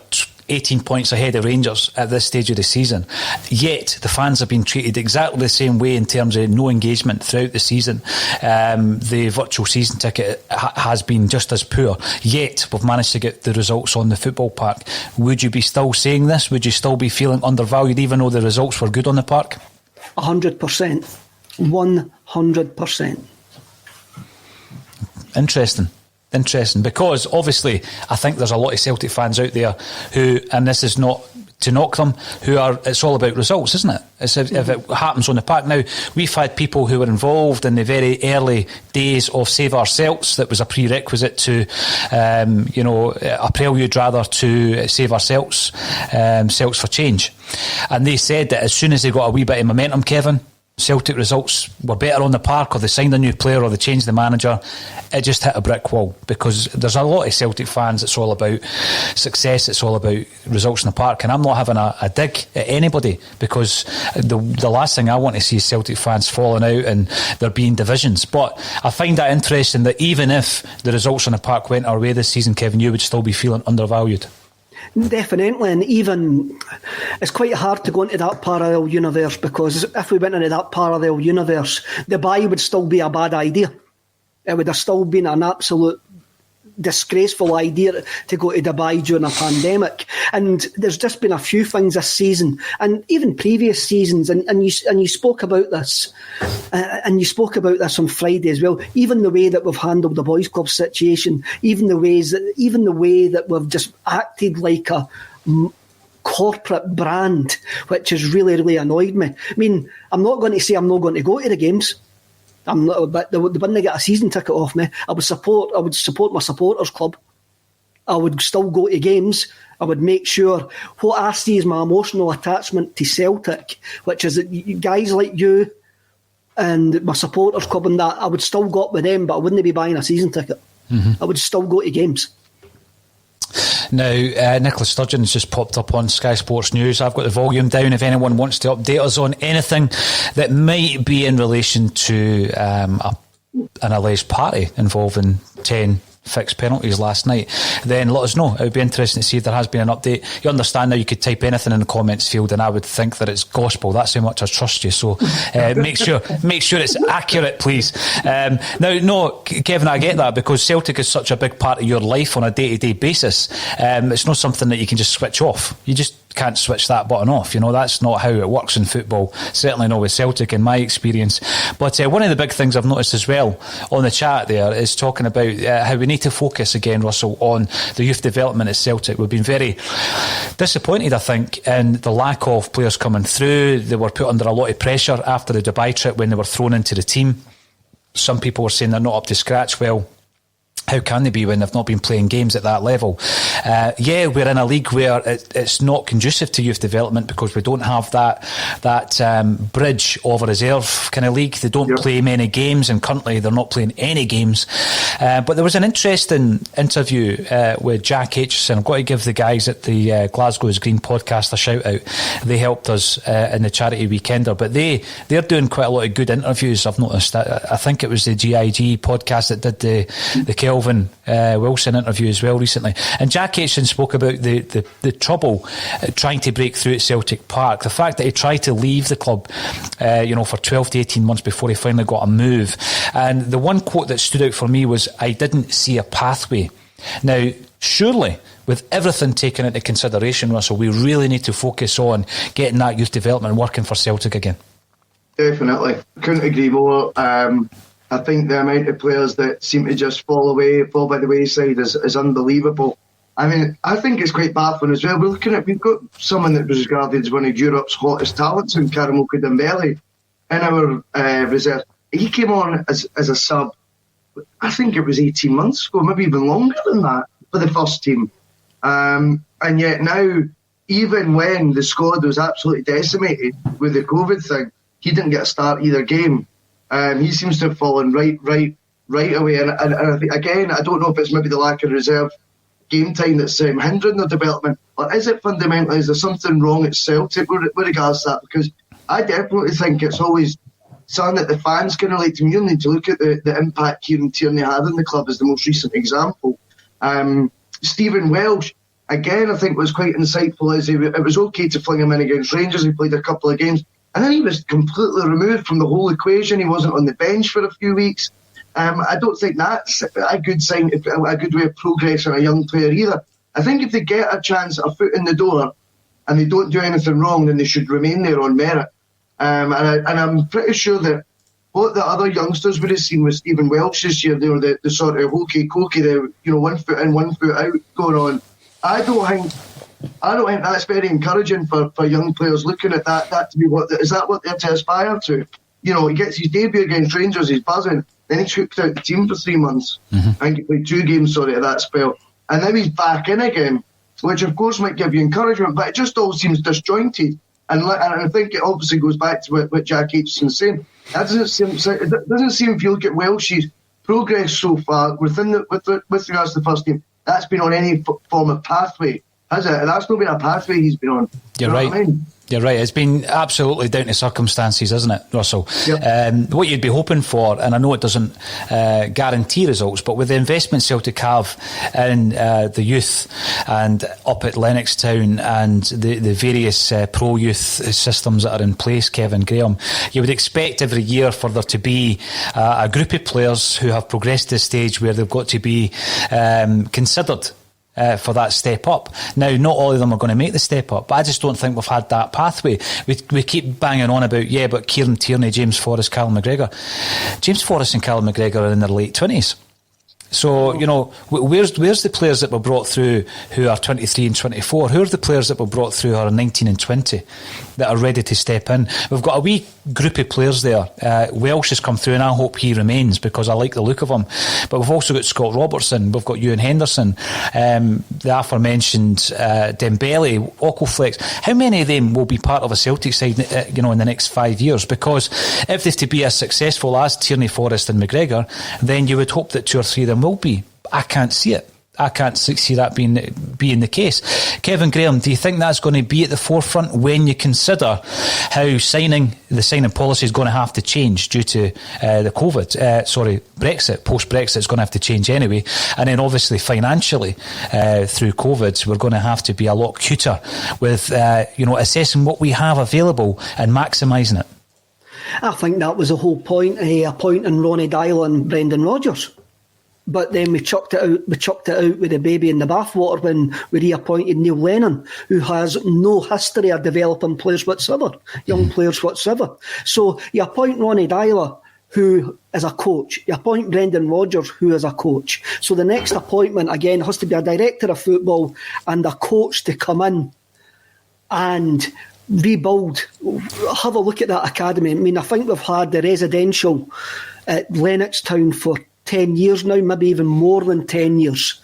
18 points ahead of Rangers at this stage of the season, yet the fans have been treated exactly the same way in terms of no engagement throughout the season. The virtual season ticket has been just as poor, yet we've managed to get the results on the football park. Would you be still saying this? Would you still be feeling undervalued even though the results were good on the park? 100%. 100%. Interesting, because obviously I think there's a lot of Celtic fans out there who, and this is not to knock them, it's all about results, isn't it? If it happens on the park. Now, we've had people who were involved in the very early days of Save Our Celts. That was a prerequisite to, a prelude rather to Save Our Celts, Celts for Change. And they said that as soon as they got a wee bit of momentum, Kevin, Celtic results were better on the park, or they signed a new player, or they changed the manager, it just hit a brick wall. Because there's a lot of Celtic fans, it's all about success, it's all about results in the park, and I'm not having a dig at anybody, because the last thing I want to see is Celtic fans falling out and there being divisions. But I find that interesting that even if the results on the park went our way this season, Kevin, you would still be feeling undervalued. Definitely, and even it's quite hard to go into that parallel universe, because if we went into that parallel universe, Dubai would still be a bad idea. It would have still been an absolute disgraceful idea to go to Dubai during a pandemic. And there's just been a few things this season, and even previous seasons, and you spoke about this, and you spoke about this on Friday as well. Even the way that we've handled the boys' club situation, even the way that we've just acted like a corporate brand, which has really, really annoyed me. I mean, I'm not going to say I'm not going to go to the games. But they wouldn't get a season ticket off me. I would support my supporters club. I would still go to games. I would make sure what I see is my emotional attachment to Celtic, which is guys like you and my supporters club and that. I would still go up with them, but I wouldn't be buying a season ticket. I would still go to games. Now, Nicola Sturgeon's just popped up on Sky Sports News. I've got the volume down if anyone wants to update us on anything that might be in relation to an alleged party involving 10 fixed penalties last night, then let us know. It would be interesting to see if there has been an update. You understand now you could type anything in the comments field and I would think that it's gospel. That's how much I trust you. So make sure it's accurate, please. Now, no, Kevin, I get that because Celtic is such a big part of your life on a day-to-day basis. It's not something that you can just switch off. You just can't switch that button off. You know, that's not how it works in football. Certainly not with Celtic in my experience. But one of the big things I've noticed as well on the chat there is talking about how we need to focus again, Russell, on the youth development at Celtic. We've been very disappointed, I think, in the lack of players coming through. They were put under a lot of pressure after the Dubai trip when they were thrown into the team. Some people were saying they're not up to scratch. Well, how can they be when they've not been playing games at that level? We're in a league where it's not conducive to youth development because we don't have that bridge of a reserve kind of league. They don't play many games, and currently they're not playing any games. But there was an interesting interview with Jack Aitchison. I've got to give the guys at the Glasgow's Green podcast a shout out. They helped us in the charity weekender, but they're doing quite a lot of good interviews. I've noticed. I think it was the GIG podcast that did the Kelvin Wilson interview as well recently, and Jack Aitchison spoke about the trouble trying to break through at Celtic Park, the fact that he tried to leave the club for 12 to 18 months before he finally got a move. And the one quote that stood out for me was, "I didn't see a pathway." Now, surely with everything taken into consideration, Russell, we really need to focus on getting that youth development working for Celtic again. Definitely, couldn't agree more. I think the amount of players that seem to just fall by the wayside is unbelievable. I mean, I think it's quite baffling as well. We've got someone that was regarded as one of Europe's hottest talents in Karamoka Dembele in our reserve. He came on as a sub, I think it was 18 months ago, maybe even longer than that, for the first team. And yet now, even when the squad was absolutely decimated with the COVID thing, he didn't get a start either game. He seems to have fallen right away. And I think, again, I don't know if it's maybe the lack of reserve game time that's hindering their development, or is it fundamentally, is there something wrong at Celtic with regards to that? Because I definitely think it's always something that the fans can relate to. You need to look at the impact Kieran Tierney had in the club as the most recent example. Stephen Welsh, again, I think was quite insightful. It was okay to fling him in against Rangers. He played a couple of games. And then he was completely removed from the whole equation. He wasn't on the bench for a few weeks. I don't think that's a good sign, a good way of progress in a young player either. I think if they get a chance, a foot in the door, and they don't do anything wrong, then they should remain there on merit. And I'm pretty sure that what the other youngsters would have seen with Stephen Welsh this year, they were the sort of hokey-cokey, 1 foot in, 1 foot out going on. I don't think that's very encouraging for young players looking at that to be is that what they're to aspire to? He gets his debut against Rangers, he's buzzing, then he's hooked out the team for 3 months. I think he played 2 games of that spell, and now he's back in again, which of course might give you encouragement, but it just all seems disjointed. And I think it obviously goes back to what Jack Aitchison's saying. It doesn't seem, if you look at Welsh's progress so far with regards to the first team, that's been on any form of pathway, has it? That's not been a pathway he's been on. You're right. What I mean? You're right. It's been absolutely down to circumstances, isn't it, Russell? Yep. What you'd be hoping for, and I know it doesn't guarantee results, but with the investment Celtic have in the youth and up at Lennoxtown and the various pro-youth systems that are in place, Kevin Graham, you would expect every year for there to be a group of players who have progressed to the stage where they've got to be considered for that step up. Now, not all of them are going to make the step up, but I just don't think we've had that pathway. We keep banging on about, but Kieran Tierney, James Forrest, Callum McGregor. James Forrest and Callum McGregor are in their late 20s. So, where's the players that were brought through who are 23 and 24? Who are the players that were brought through who are 19 and 20 that are ready to step in? We've got a wee group of players there. Welsh has come through, and I hope he remains because I like the look of him. But we've also got Scott Robertson, we've got Ewan Henderson, the aforementioned Dembele, Ocoflex. How many of them will be part of a Celtic side, in the next 5 years? Because if they're to be as successful as Tierney, Forrest and McGregor, then you would hope that 2 or 3 of them will be. I can't see it. I can't see that being the case. Kevin Graham, do you think that's going to be at the forefront when you consider how the signing policy is going to have to change due to the Brexit? Post-Brexit is going to have to change anyway. And then obviously financially, through COVID, we're going to have to be a lot cuter with, assessing what we have available and maximising it. I think that was the whole point, appointing Ronnie Dyler and Brendan Rodgers. But then we chucked it out with the baby in the bathwater when we reappointed Neil Lennon, who has no history of developing players whatsoever, young players whatsoever. So you appoint Ronnie Dyler, who is a coach. You appoint Brendan Rodgers, who is a coach. So the next appointment, again, has to be a director of football and a coach to come in and rebuild, have a look at that academy. I mean, I think we've had the residential at Lennoxtown for 10 years now, maybe even more than 10 years.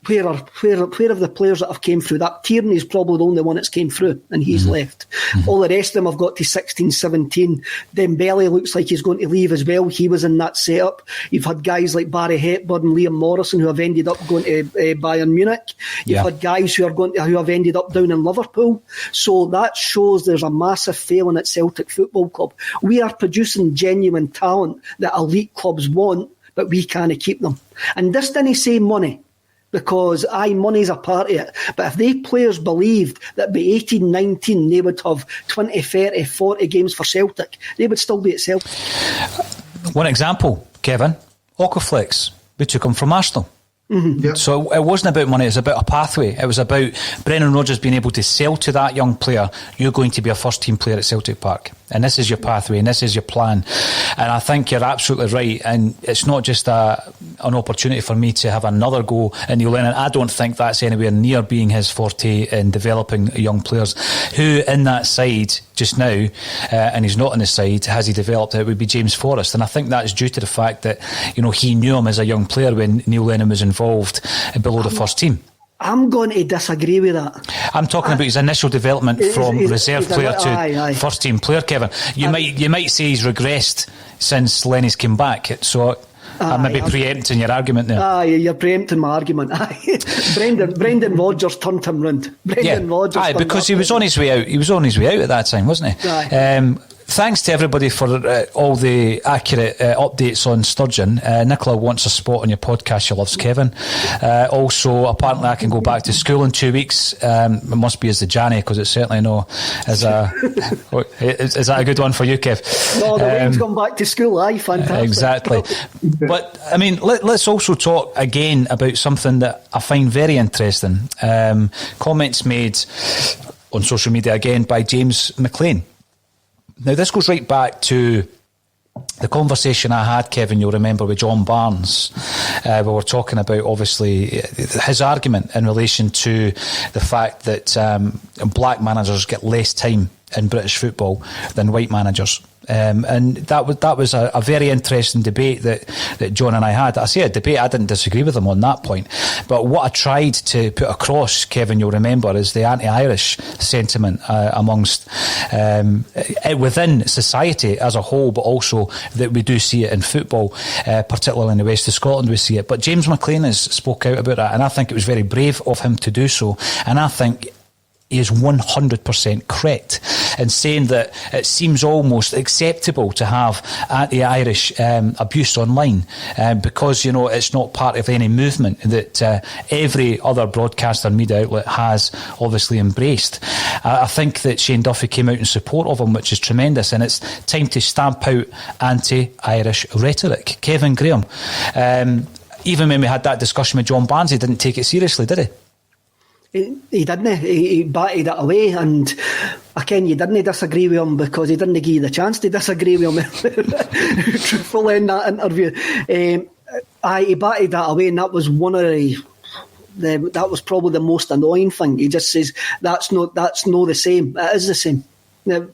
Where are the players that have came through? That Tierney's probably the only one that's came through, and he's left. All the rest of them have got to 16, 17. Dembele looks like he's going to leave as well. He was in that setup. You've had guys like Barry Hepburn and Liam Morrison who have ended up going to Bayern Munich. You've had guys who have ended up down in Liverpool. So that shows there's a massive failing at Celtic Football Club. We are producing genuine talent that elite clubs want, but we can't keep them. And this didn't say money, because money's a part of it. But if they players believed that by 18, 19 they would have 20, 30, 40 games for Celtic, they would still be at Celtic. One example, Kevin, Ocoflex. We took him from Arsenal. Yep. So it wasn't about money, it was about a pathway. It was about Brendan Rodgers being able to sell to that young player, you're going to be a first team player at Celtic Park, and this is your pathway and this is your plan. And I think you're absolutely right, and it's not just an opportunity for me to have another go at Neil Lennon. I don't think that's anywhere near being his forte in developing young players. Who in that side just now, and he's not on the side, has he developed? It would be James Forrest, and I think that's due to the fact that he knew him as a young player when Neil Lennon was involved below the first team. I'm going to disagree with that. I'm talking about his initial development from reserve player to first team player, Kevin. You might say he's regressed since Lenny's came back, so I'm maybe preempting your argument there. You're preempting my argument. Brendan Rodgers turned him round. Rodgers because he was on his way out. He was on his way out at that time, wasn't he? Thanks to everybody for all the accurate updates on Sturgeon. Nicola wants a spot on your podcast. She loves Kevin. Also, apparently I can go back to school in 2 weeks. It must be as the Janny, because it's certainly no as a... is that a good one for you, Kev? No, the Wayne's gone back to school. Aye, fantastic. Exactly. But, I mean, let's also talk again about something that I find very interesting. Comments made on social media again by James McLean. Now, this goes right back to the conversation I had, Kevin, you'll remember, with John Barnes. We were talking about, obviously, his argument in relation to the fact that black managers get less time in British football than white managers. And that was a very interesting debate that John and I had. I say a debate, I didn't disagree with him on that point. But what I tried to put across, Kevin, you'll remember, is the anti-Irish sentiment amongst within society as a whole, but also that we do see it in football, particularly in the west of Scotland we see it. But James McLean has spoke out about that, and I think it was very brave of him to do so. And I think he is 100% correct in saying that it seems almost acceptable to have anti-Irish abuse online because, it's not part of any movement that every other broadcaster and media outlet has obviously embraced. I think that Shane Duffy came out in support of him, which is tremendous, and it's time to stamp out anti-Irish rhetoric. Kevin Graham, even when we had that discussion with John Barnes, he didn't take it seriously, did he? He didn't. He batted it away, and again, you didn't disagree with him because he didn't give you the chance to disagree with him. Truthfully, in that interview, he batted that away, and that was one of that was probably the most annoying thing. He just says that's not the same. It is the same.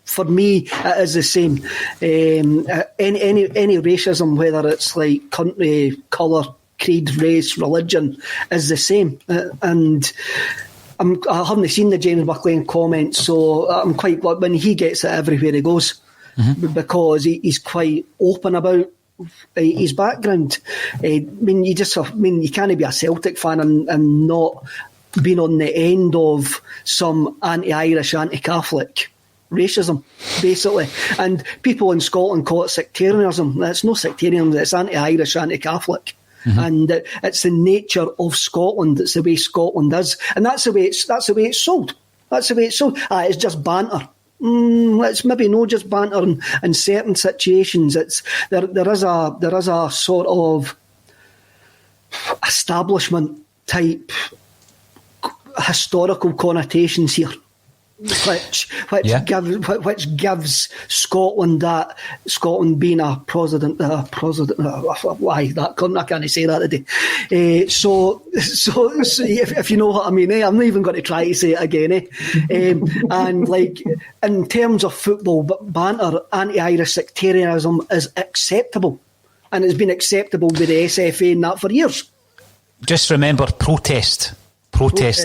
For me, it is the same. Any racism, whether it's like country, colour, creed, race, religion, is the same. And I haven't seen the James McLean comments, so I'm quite glad when he gets it everywhere he goes, because he's quite open about his background. You can't be a Celtic fan and not being on the end of some anti-Irish, anti-Catholic racism, basically. And people in Scotland call it sectarianism. It's no sectarianism, it's anti-Irish, anti-Catholic. And it's the nature of Scotland. It's the way Scotland is, and that's the way it's sold. That's the way it's sold. It's just banter. It's maybe not just banter in certain situations. There is a sort of establishment type historical connotations here, which gives Scotland that being a Protestant. Why that? I can't say that today. So if you know what I mean, I'm not even going to try to say it again. And like in terms of football, but banter, anti-Irish sectarianism is acceptable, and it's been acceptable with the SFA and that for years. Just remember, protest,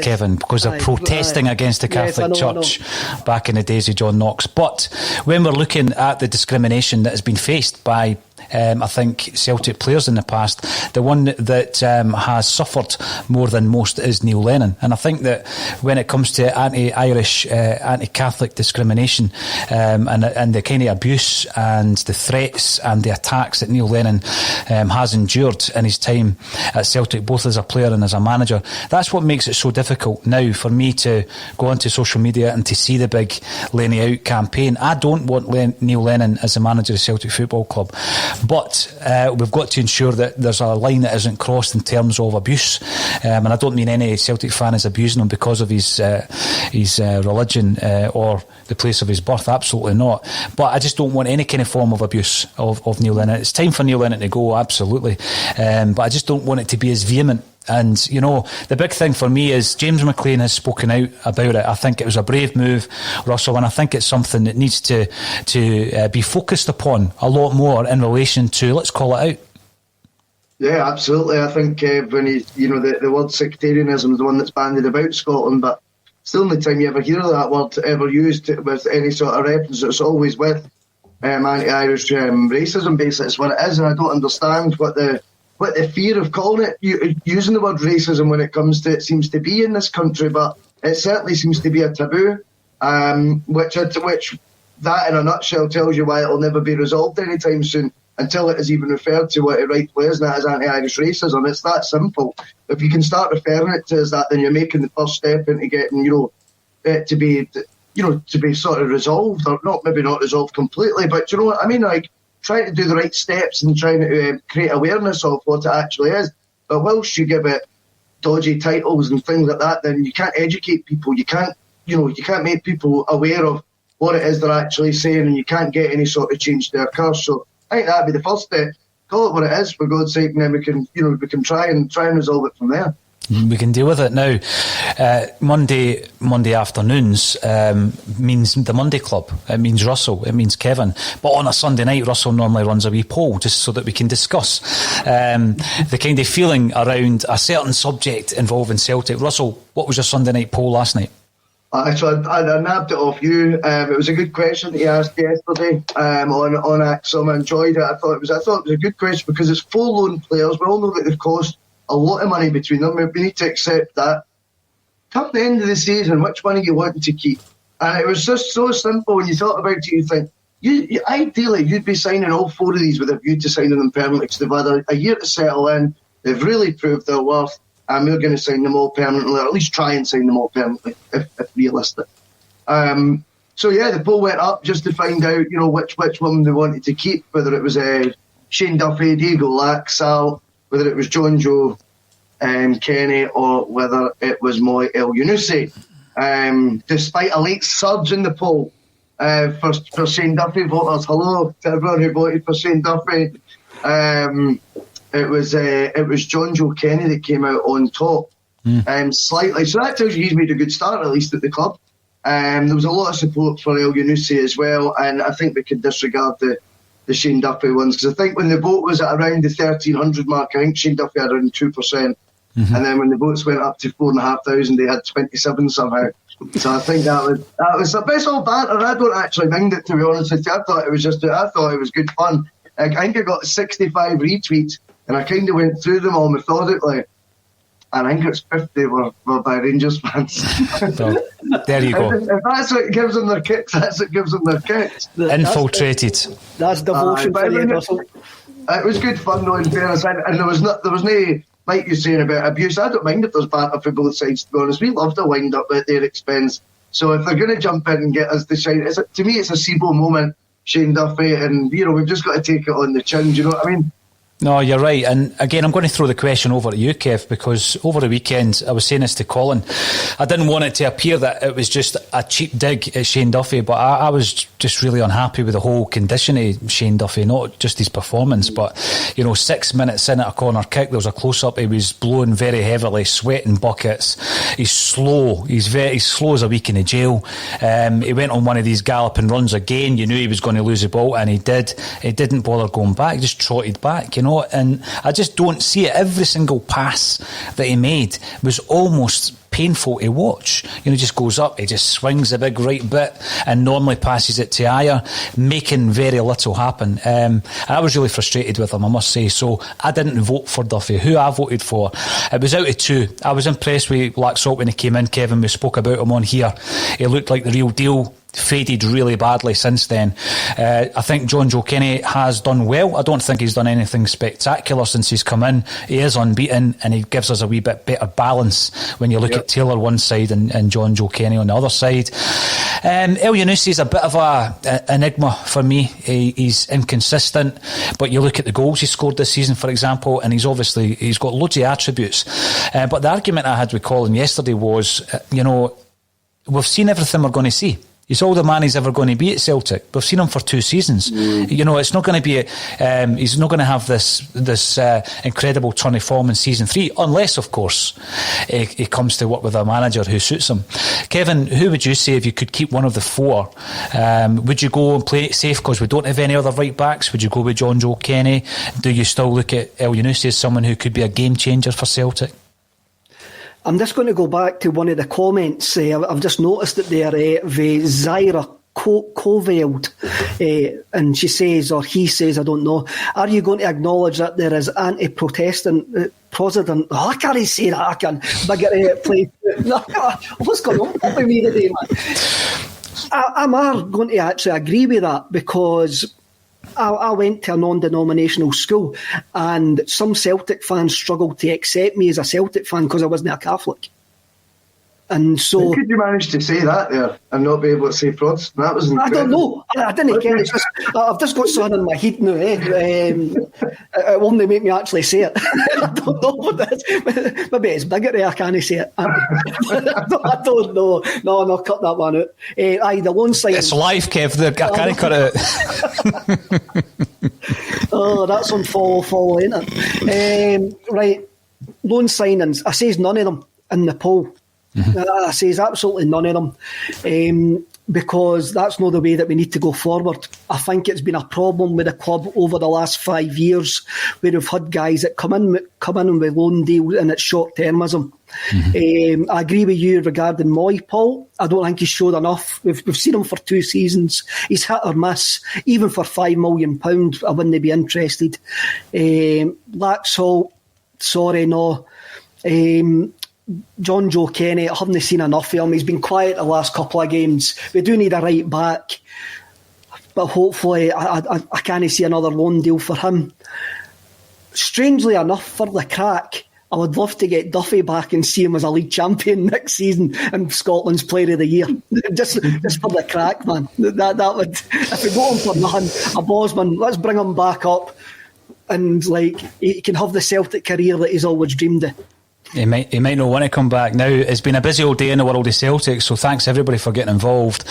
Kevin, because they're protesting against the Catholic Church back in the days of John Knox. But when we're looking at the discrimination that has been faced by I think Celtic players in the past, the one that has suffered more than most is Neil Lennon. And I think that when it comes to anti-Irish, anti-Catholic discrimination and the kind of abuse and the threats and the attacks that Neil Lennon has endured in his time at Celtic, both as a player and as a manager, that's what makes it so difficult now for me to go onto social media and to see the big Lenny Out campaign. I don't want Neil Lennon as the manager of Celtic Football Club. But we've got to ensure that there's a line that isn't crossed in terms of abuse. And I don't mean any Celtic fan is abusing him because of his religion or the place of his birth. Absolutely not. But I just don't want any kind of form of abuse of Neil Lennon. It's time for Neil Lennon to go, absolutely. But I just don't want it to be as vehement. And, you know, the big thing for me is James McLean has spoken out about it. I think it was a brave move, Russell, and I think it's something that needs to be focused upon a lot more in relation to, let's call it out. Yeah, absolutely. I think when the word sectarianism is the one that's bandied about Scotland, but it's the only time you ever hear that word ever used with any sort of reference. It's always with anti-Irish racism, basically. It's what it is, and I don't understand what the fear of calling it, using the word racism when it comes to it seems to be in this country, but it certainly seems to be a taboo, which that in a nutshell tells you why it'll never be resolved anytime soon until it is even referred to what it rightfully is, and that is anti-Irish racism. It's that simple. If you can start referring it to as that, then you're making the first step into getting, it to be sort of resolved, or maybe not resolved completely, but you know what I mean, like, trying to do the right steps and trying to create awareness of what it actually is. But whilst you give it dodgy titles and things like that, then you can't educate people. You can't make people aware of what it is they're actually saying, and you can't get any sort of change to occur. So I think that'd be the first step. Call it what it is, for God's sake, and then we can try and resolve it from there. We can deal with it now. Monday afternoons means the Monday Club. It means Russell. It means Kevin. But on a Sunday night, Russell normally runs a wee poll just so that we can discuss the kind of feeling around a certain subject involving Celtic. Russell, what was your Sunday night poll last night? So I nabbed it off you. It was a good question that you asked yesterday on Axum. I enjoyed it. I thought it was a good question because it's 4 loan players. We all know that they've cost a lot of money between them. We need to accept that. Come the end of the season, which one are you wanting to keep? And it was just so simple. When you thought about it, you think, ideally, you'd be signing all 4 of these with a view to signing them permanently, because they've had a year to settle in. They've really proved their worth, and we're going to sign them all permanently, or at least try and sign them all permanently, if realistic. So yeah, the poll went up just to find out, which one they wanted to keep, whether it was Shane Duffy, Diego Lack, Sal, whether it was John Joe, Kenny, or whether it was Moy El Yunusi. Despite a late surge in the poll for Shane Duffy voters, hello to everyone who voted for Shane Duffy. it was John Joe Kenny that came out on top, slightly. So that tells you he's made a good start, at least at the club. There was a lot of support for El Yunusi as well, and I think we could disregard the Shane Duffy ones, because I think when the vote was at around the 1,300 mark, I think Shane Duffy had around 2%, and then when the votes went up to 4,500, they had 27 somehow. So I think that was the best all banter. I don't actually mind it, to be honest with you. I thought it was good fun. I think I got 65 retweets, and I kind of went through them all methodically. And I think it's 50 were by Rangers fans. Well, there you go. If that's what gives them their kicks, that's what gives them their kicks. Infiltrated. That's devotion for you, Russell. It was good fun, though, in fairness. And there was no, like you're saying about abuse. I don't mind if there's banter for both sides, to be honest. We love to wind up at their expense. So if they're going to jump in and get us the shine, to me, it's a SIBO moment, Shane Duffy, and, we've just got to take it on the chin, do you know what I mean? No, you're right. And again, I'm going to throw the question over to you, Kev, because over the weekend, I was saying this to Colin, I didn't want it to appear that it was just a cheap dig at Shane Duffy, but I was just really unhappy with the whole condition of Shane Duffy, not just his performance, but, 6 minutes in at a corner kick, there was a close-up, he was blowing very heavily, sweating buckets, he's slow, he's slow as a week in the jail. He went on one of these galloping runs again, you knew he was going to lose the ball, and he did. He didn't bother going back, he just trotted back, and I just don't see it. Every single pass that he made was almost painful to watch. He just goes up, he just swings a big right bit and normally passes it to Ayer, making very little happen. And I was really frustrated with him, I must say. So I didn't vote for Duffy. Who I voted for, it was out of two. I was impressed with Laxalt when he came in, Kevin. We spoke about him on here. He looked like the real deal. Faded really badly since then. I think John Joe Kenny has done well. I don't think he's done anything spectacular since he's come in. He is unbeaten and he gives us a wee bit better balance when you look at Taylor one side and John Joe Kenny on the other side. El Yunusi is a bit of an enigma for me. He's inconsistent, but you look at the goals he scored this season, for example, and he's got loads of attributes. But the argument I had with Colin yesterday was, we've seen everything we're going to see. He's all the man he's ever going to be at Celtic. We've seen him for 2 seasons. It's not going to be. He's not going to have this incredible turn of form in season 3, unless, of course, he comes to work with a manager who suits him. Kevin, who would you say if you could keep one of the 4? Would you go and play it safe because we don't have any other right backs? Would you go with John Joe Kenny? Do you still look at El Yunusi as someone who could be a game changer for Celtic? I'm just going to go back to one of the comments. I've just noticed that there, Zaira Coveld, and she says, or he says, I don't know, are you going to acknowledge that there is anti-Protestant President? I can't say that, I can. Play. What's going on with me today, man? I'm going to actually agree with that, because I went to a non-denominational school and some Celtic fans struggled to accept me as a Celtic fan because I wasn't a Catholic. And so, how could you manage to say that there and not be able to say Protestant? That was incredible. I don't know. I didn't care. It's just, I've just got something in my head now. It won't make me actually say it. I don't know what it is. Maybe it's bigger. I can't say it. I don't know. No, cut that one out. The loan signing. It's live, Kev. I can't cut it out. Oh, that's on follow, ain't it? Right. Loan signings. I says none of them in the poll. I says absolutely none of them, because that's not the way that we need to go forward. I think it's been a problem with the club over the last 5 years, where we've had guys that come in with loan deals and it's short-termism. I agree with you regarding Moy, Paul. I don't think he's showed enough. We've seen him for 2 seasons. He's hit or miss. Even for £5 million, I wouldn't be interested. Laxalt, sorry, no. John Joe Kenny, I haven't seen enough of him. He's been quiet the last couple of games. We do need a right back, but hopefully I can't see another loan deal for him. Strangely enough, for the crack, I would love to get Duffy back and see him as a league champion next season and Scotland's Player of the Year. just for the crack, man. That would, if we got him for nothing, a Bosman, let's bring him back up and he can have the Celtic career that he's always dreamed of. He might not want to come back now. It's been a busy old day in the world of Celtic, so thanks everybody for getting involved.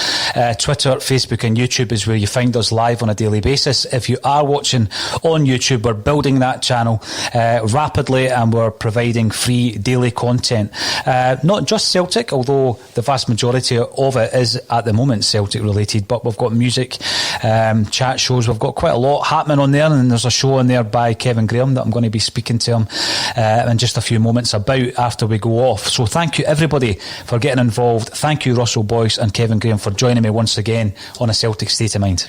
Twitter, Facebook and YouTube is where you find us live on a daily basis. If you are watching on YouTube, we're building that channel rapidly, and we're providing free daily content. Not just Celtic, although the vast majority of it is at the moment Celtic related, but we've got music, chat shows. We've got quite a lot happening on there, and there's a show on there by Kevin Graham that I'm going to be speaking to him in just a few moments about after we go off. So thank you everybody for getting involved. Thank you Russell Boyce and Kevin Graham for joining me once again on A Celtic State of Mind.